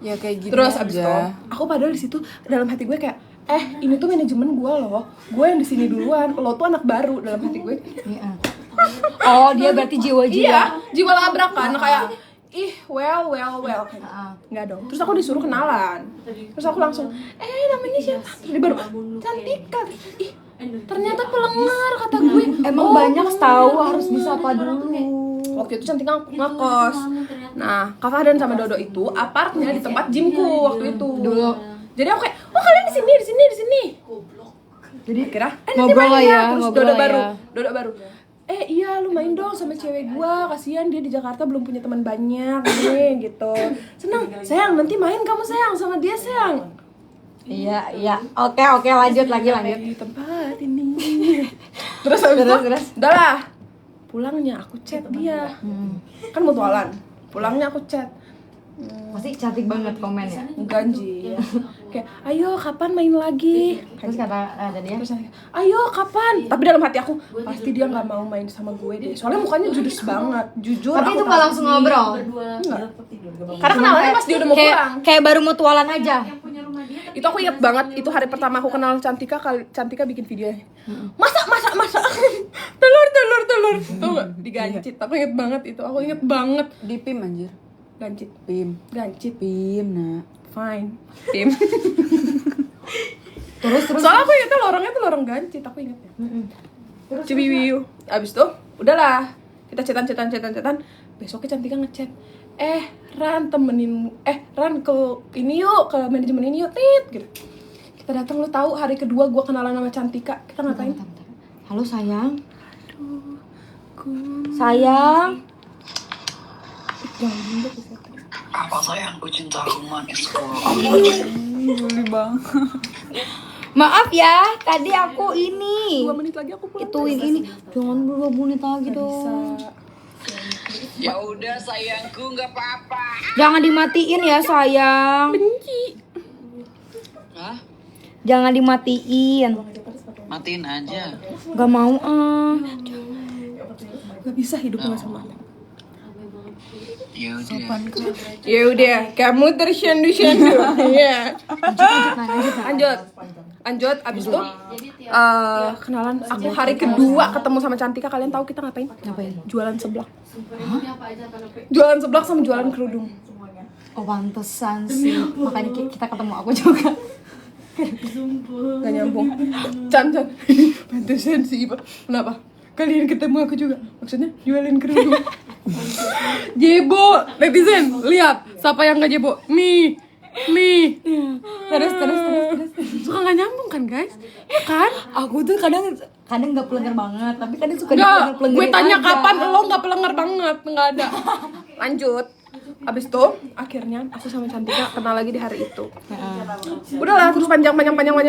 Ya kayak gitu. Terus abis itu aja. aku padahal di situ dalam hati gue kayak ini tuh manajemen gue loh, gue yang di sini duluan, lo tuh anak baru dalam hati gue. Oh dia berarti jiwa. Iya, jiwa labrak kan, kayak well kayak nggak dong. Terus aku disuruh kenalan, terus aku langsung namanya siapa? Dia baru Cantika. Ternyata pelengar kata gue. Emang banyak tahu harus disapa dulu. Waktu itu Cantika ngekos. Nah, Kak Fahdan sama Dodo itu apartnya di tempat gymku waktu itu. Dulu. Jadi aku kayak, kalian di sini. Jadi kira ngobrol lah ya, terus ngobrol Dodo baru. Iya lu main dong sama cewek gua, kasihan dia di Jakarta belum punya teman banyak nih gitu. Senang, sayang nanti main kamu sayang sama dia sayang. Iya. Oke, lanjut. Di tempat ini. Terus udah lah. Pulangnya aku chat dia. Kan mutualan. Pulangnya aku chat. Pasti cantik banget komennya. Ganji. Kayak, ayo kapan main lagi? Terus kata dia, Terus ayo kapan? Tapi dalam hati aku pasti dia nggak mau main sama gue deh. Soalnya mukanya judes banget, jujur. tapi aku itu nggak takut. langsung ngobrol. Karena kenalannya pas dia udah mau pulang. Kayak baru mutualan aja. Itu aku inget banget, itu hari pertama aku kenal Cantika, Cantika bikin videonya. Masa. telur. Tahu nggak? Digancit. Aku inget banget itu. Aku inget banget. Di PIM anjir. Gancit. Gancit, nak. Fine. Tim. Terus. Soalnya aku ingetnya lorongnya tuh lorong gancit, aku ingetnya. Cibiwiu. Abis itu, udahlah. Kita chatan. Besoknya Cantika ngechat. Ran ke ini yuk, ke manajemen ini yuk, gitu. Kita datang, lu tahu hari kedua gua kenalan sama Cantika, kita ngapain? Halo sayang. Sayang. Apa sayangku cintaku manisku. Geli banget. Maaf ya, tadi aku ini 2 menit lagi aku pulang. ituin ini. Jangan 2 menit lagi dong. Ya udah sayangku, nggak apa-apa. Jangan dimatiin ya sayang. Benci. Hah? Jangan dimatiin. Matiin aja. Gak mau Gak bisa hidup nggak sama. Ya udah. Ya udah, kamu tersendu-sendu. Iya. Lanjut. Abis itu kenalan. Aku hari kedua ketemu sama Cantika. Kalian tahu kita ngapain? Jualan seblak. Jualan seblak sama jualan kerudung. Oh pantesan sih. Makanya kita ketemu aku juga. Gak nyambung. Can. Pantesan sih. Kenapa? Kalian ketemu aku juga. Maksudnya jualin kerudung. Jebo, netizen, lihat siapa yang gak jebo? Nih. Terus. Suka gak nyambung kan guys? Ya kan? Aku tuh kadang nggak pelenger banget, tapi kadang suka Nggak, dipelengerin gue tanya aja. kapan lo gak pelenger banget. Nggak ada. Lanjut. Abis itu akhirnya aku sama Cantika kenal lagi di hari itu. Udahlah, terus panjang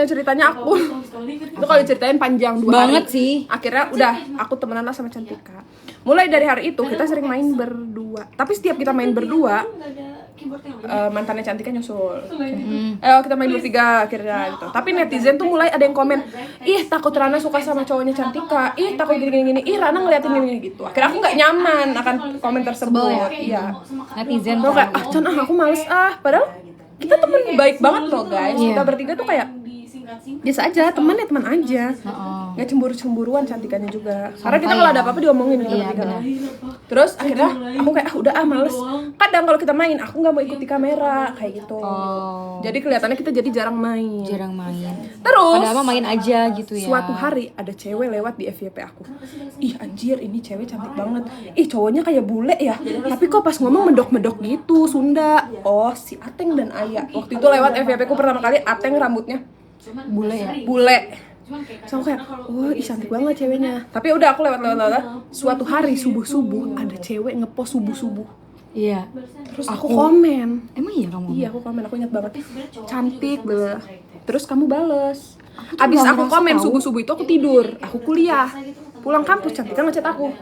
ceritanya aku. Itu kalau ceritain panjang 2 hari. Banget sih. Akhirnya udah aku temenan lah sama Cantika. Mulai dari hari itu kita sering main berdua. Tapi setiap kita main berdua, mantannya Cantika nyusul. Ayo kita main bertiga akhirnya gitu. Tapi netizen tuh mulai ada yang komen, ih takut Rana suka sama cowoknya Cantika, ih takut gini-gini, ih Rana ngeliatin gini gitu. Akhirnya aku nggak nyaman akan komen tersebut. Iya. Netizen Lo kayak Can aku males padahal kita temen baik banget loh guys. Kita bertiga tuh kayak biasa aja, teman ya teman aja. Nggak cemburu-cemburuan Cantikanya juga. Karena kita kalau ada apa-apa diomongin kita bertiga. Terus akhirnya aku kayak udah males. Kadang kalau kita main aku nggak mau ikut di kamera kayak gitu. Jadi kelihatannya kita jadi jarang main. Terus Padahal mah main aja gitu ya. suatu hari ada cewek lewat di FYP aku. Ih anjir ini cewek cantik banget. Ih cowoknya kayak bule ya. Tapi kok pas ngomong medok-medok gitu Sunda. Oh si Ateng dan Aya. Waktu itu lewat FYP ku pertama kali Ateng rambutnya bule. So aku kayak, oh ih cantik banget ceweknya. Tapi udah aku lewat. Suatu hari subuh-subuh ada cewek ngepost subuh-subuh. Iya. Terus aku komen. Emang iya kamu? Iya aku komen, aku ingat banget. Cantik bla. Terus kamu bales. Abis aku komen subuh-subuh itu aku tidur. Aku kuliah. Pulang kampus Cantika ngechat aku.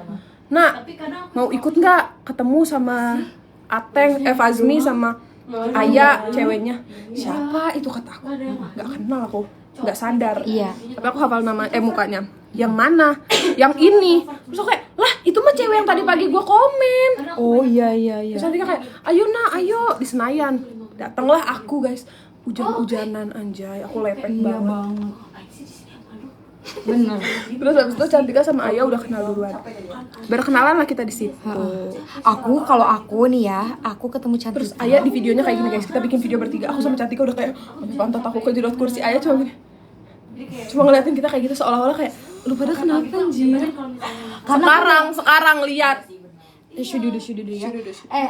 Nah, mau ikut nggak ketemu sama Ateng, Fazmi sama Aya ceweknya. Siapa itu kata aku? Nggak kenal aku. Nggak sadar. Iya. Tapi aku hafal nama mukanya. Yang mana? Yang ini. Terus aku kayak, lah itu mah cewek yang tadi pagi gue komen. Oh iya. Terus nanti kayak, ayo ayo di Senayan. Datanglah aku guys. Hujan-hujanan anjay, aku lepek banget. Bener. Terus habis itu Cantika sama Aya udah kenal duluan. Berkenalan lah kita di situ. Kalau aku nih ya, aku ketemu Cantika. Terus Aya di videonya kayak gini guys, kita bikin video bertiga. Aku sama Cantika udah kayak pantat aku kejedot kursi. Aya cuma gini. Cuma ngeliatin kita kayak gitu seolah-olah kayak lu pada kenapa anjir? Sekarang lihat. Syudu ya.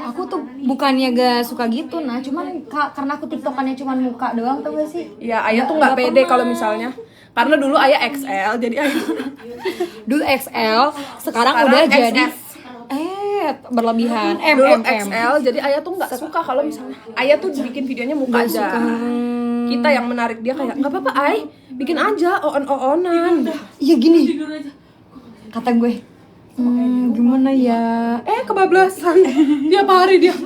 Aku tuh bukannya gak suka gitu nah, cuman karena aku tiktokannya cuman muka doang tau gak sih? Iya, Aya tuh nggak pede kalau misalnya. Karena dulu Aya XL, jadi Aya Dulu XL, sekarang udah XS. jadi berlebihan. Dulu XL, jadi Aya tuh nggak suka kalau misalnya Aya tuh bikin videonya muka aja. Kita yang menarik dia kayak nggak apa-apa Ay, bikin aja on-onan. Iya gini. Kata gue, gimana ya? Kebablasan tiap hari dia.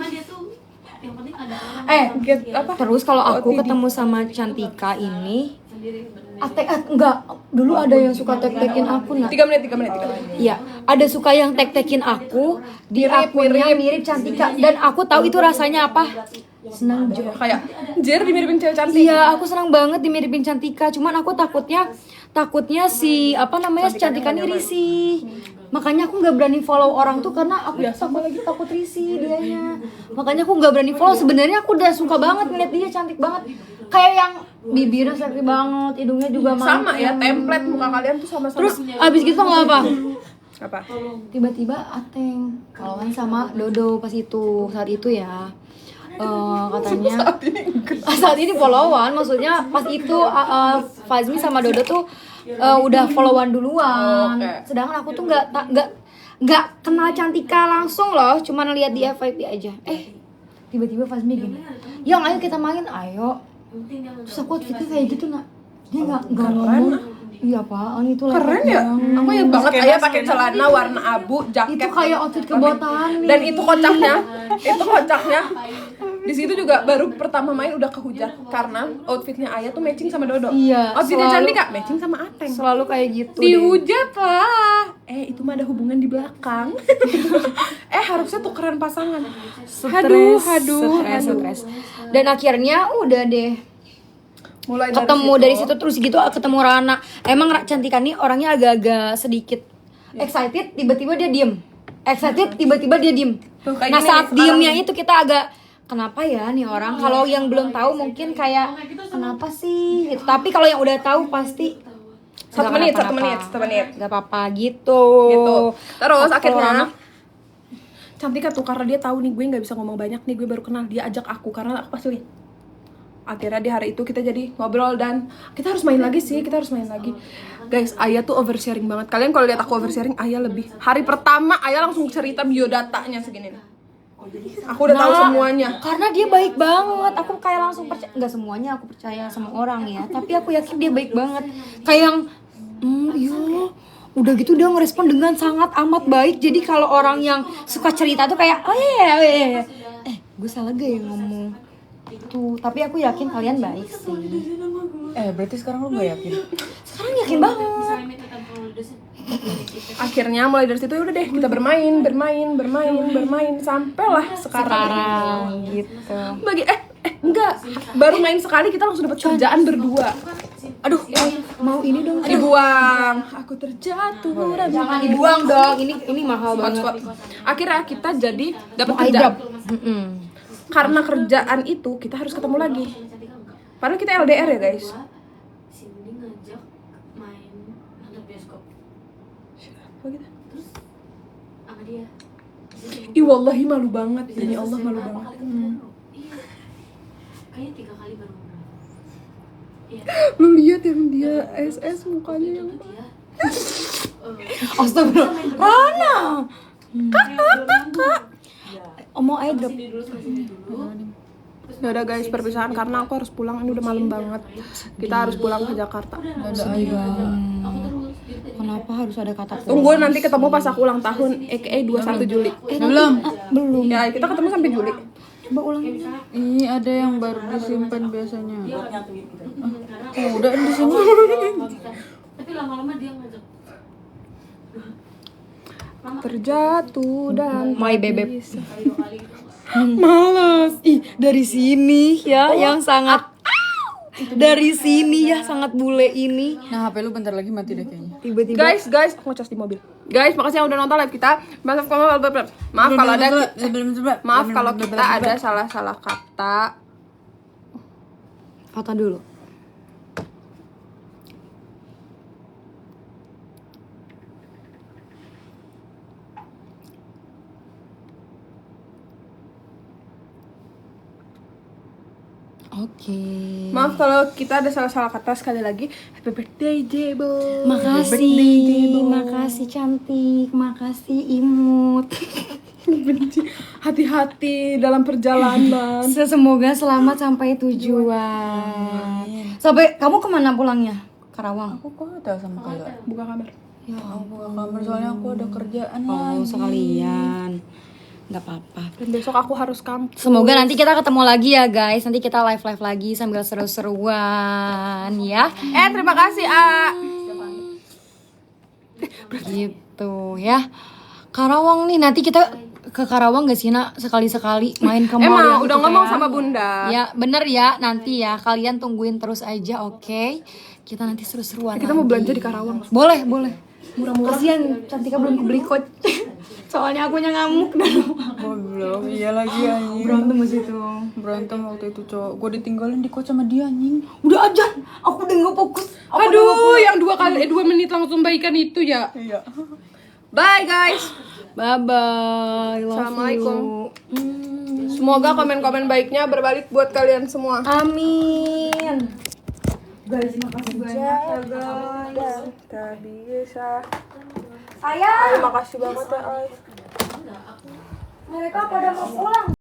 Terus kalau aku ketemu sama Cantika ini, enggak, dulu ada yang suka tek-tekin aku nah. 3 menit. Iya, ada suka yang tek-tekin aku di akunnya mirip Cantika dan aku tahu itu rasanya apa. Senang juga. Kayak Jer dimiripin cewek cantik. Iya, aku senang banget dimiripin Cantika. Cuman aku takutnya si Cantika ini risih. Makanya aku nggak berani follow orang tuh karena aku takut risih dianya. Makanya aku nggak berani follow. Sebenarnya aku udah suka banget ngeliat dia cantik banget. Kayak yang bibirnya seksi banget, hidungnya juga sama ya, template muka kalian tuh sama-sama. Terus abis gitu nggak apa? Apa? Tiba-tiba Ateng kawan sama Dodo saat itu ya. Katanya saat ini followan, maksudnya pas itu Fazmi sama Dodo tuh udah followan duluan. Sedangkan aku tuh nggak kenal Cantika langsung loh, cuman lihat di FYP aja. Tiba-tiba Fazmi gini, yang ayo kita main, ayo. Terus aku outfitnya kayak gitu nak, dia nggak ngomong. Iya apaan itu keren ya? Aku ingat banget Aya pakai celana warna abu, jaket. Itu kayak outfit kebotahan nih. Dan itu kocaknya. Di situ juga baru pertama main udah kehujat karena outfitnya Aya tuh matching sama Dodo. Iya. Outfitnya Cantika matching sama Ateng. Selalu kayak gitu. Dihujat lah. Itu mah ada hubungan di belakang. Harusnya tukeran pasangan. Stres. Dan akhirnya udah deh. Mulai ketemu dari situ terus gitu ketemu Rana. Emang Cantika nih orangnya agak-agak sedikit excited, tiba-tiba dia diem. Nah saat diemnya itu kita agak kenapa ya nih orang? Kalau yang belum tahu mungkin kayak kenapa sih? Gitu. Tapi kalau yang udah tahu pasti 1 menit. Gak apa-apa gitu. Terus akhirnya Cantika tuh karena dia tahu nih gue nggak bisa ngomong banyak nih, gue baru kenal, dia ajak aku karena aku pasti akhirnya di hari itu kita jadi ngobrol dan kita harus main lagi. Guys, Aya tuh oversharing banget. Kalian kalau lihat aku oversharing, Aya lebih. Hari pertama Aya langsung cerita biodatanya segini nih. Aku udah tahu semuanya. Karena dia baik banget. Aku kayak langsung percaya. Enggak semuanya aku percaya sama orang ya, tapi aku yakin dia baik banget. Kayak yang iya. Udah gitu dia ngerespon dengan sangat amat baik. Jadi kalau orang yang suka cerita tuh kayak Gue salah gak ya ngomong tuh, tapi aku yakin kalian baik sih. Berarti sekarang lu gak yakin? Sekarang yakin banget. Misalnya minta kontrol dosen. Akhirnya mulai dari situ ya udah deh kita bermain sampailah sekarang. Gitu. Bagi enggak, baru main sekali kita langsung dapat kerjaan berdua. Aduh, Mau ini dong. dibuang. Aku terjatuh dan Jangan dibuang dong. Ini mahal banget. hotspot. Akhirnya kita jadi dapat Mau eye kerjaan. drop. Karena kerjaan itu kita harus ketemu lagi. Padahal kita LDR ya guys. Si Budi ngajak main nonton bioskop. Oh, gitu. Terus sama dia. Ih wallahi malu banget. Demi Allah malu banget. Iya. Kayaknya 3 kali baru ngobrol. Iya. Lu lihat yang dia SS mukanya yang Dia. Astagfirullah. Rana. Mau eye drop. Sini dulu sama sini dulu. ya udah guys, perpisahan karena aku harus pulang, ini udah malam banget. Kita harus pulang ke Jakarta. Aku terus. Kenapa harus ada kata Tunggu nanti ketemu pas aku ulang tahun, aka 21 Juli. belum? Ya, kita ketemu sampai Juli. Coba ulang. Ini ada yang baru disimpan biasanya. Udah di sini. Tapi lama-lama dia ngajak. Terjatuh dan My bebek. bisa. Kali 2 kali gitu. Males. Ih, dari sini ya yang sangat dari sini ya sangat bule ini Nah, HP lu bentar lagi mati deh kayaknya. tiba-tiba Guys, aku ngecas di mobil. Guys, makasih yang udah nonton live kita. Maaf kalau kita ada salah-salah kata. foto dulu. Oke. Maaf kalau kita ada salah-salah kata. Sekali lagi, happy birthday Jebo. Makasih cantik, makasih imut. Hati-hati dalam perjalanan. Semoga selamat sampai tujuan. Sampai kamu kemana pulangnya? Karawang. Aku kok tahu sama Kayla. Buka kamar. Ya Aku buka kamar soalnya aku ada kerjaan Oh, lagi. sekalian. Nggak apa-apa. Dan besok aku harus kampus. Semoga nanti kita ketemu lagi ya guys. Nanti kita live lagi sambil seru-seruan ya. Terima kasih A. Gitu ya. Karawang nih, nanti kita ke Karawang gak sih nak? Sekali-sekali main ke mall. Emang yang udah itu ngomong kan? sama Bunda. Ya bener ya, nanti ya kalian tungguin terus aja, oke? Kita nanti seru-seruan. Kita mau lagi. belanja di Karawang. Boleh. Murah-murah. Kasian Cantika belum kebeli coach. Soalnya akunya ngamuk dan Goblok, iya lagi anjing. berantem di situ. Berantem waktu itu cowok. Gue ditinggalin di coach sama dia anjing. Udah aja, aku udah nggak fokus. Aduh, yang 2 menit langsung baikan itu ya. Iya. Bye guys. Bye bye. Assalamualaikum. Semoga komen-komen baiknya berbalik buat kalian semua. Amin. Guys, makasih banyak ya guys. Tak bisa. Sayang, Makasih banget ya. Ay. mereka pada mau pulang.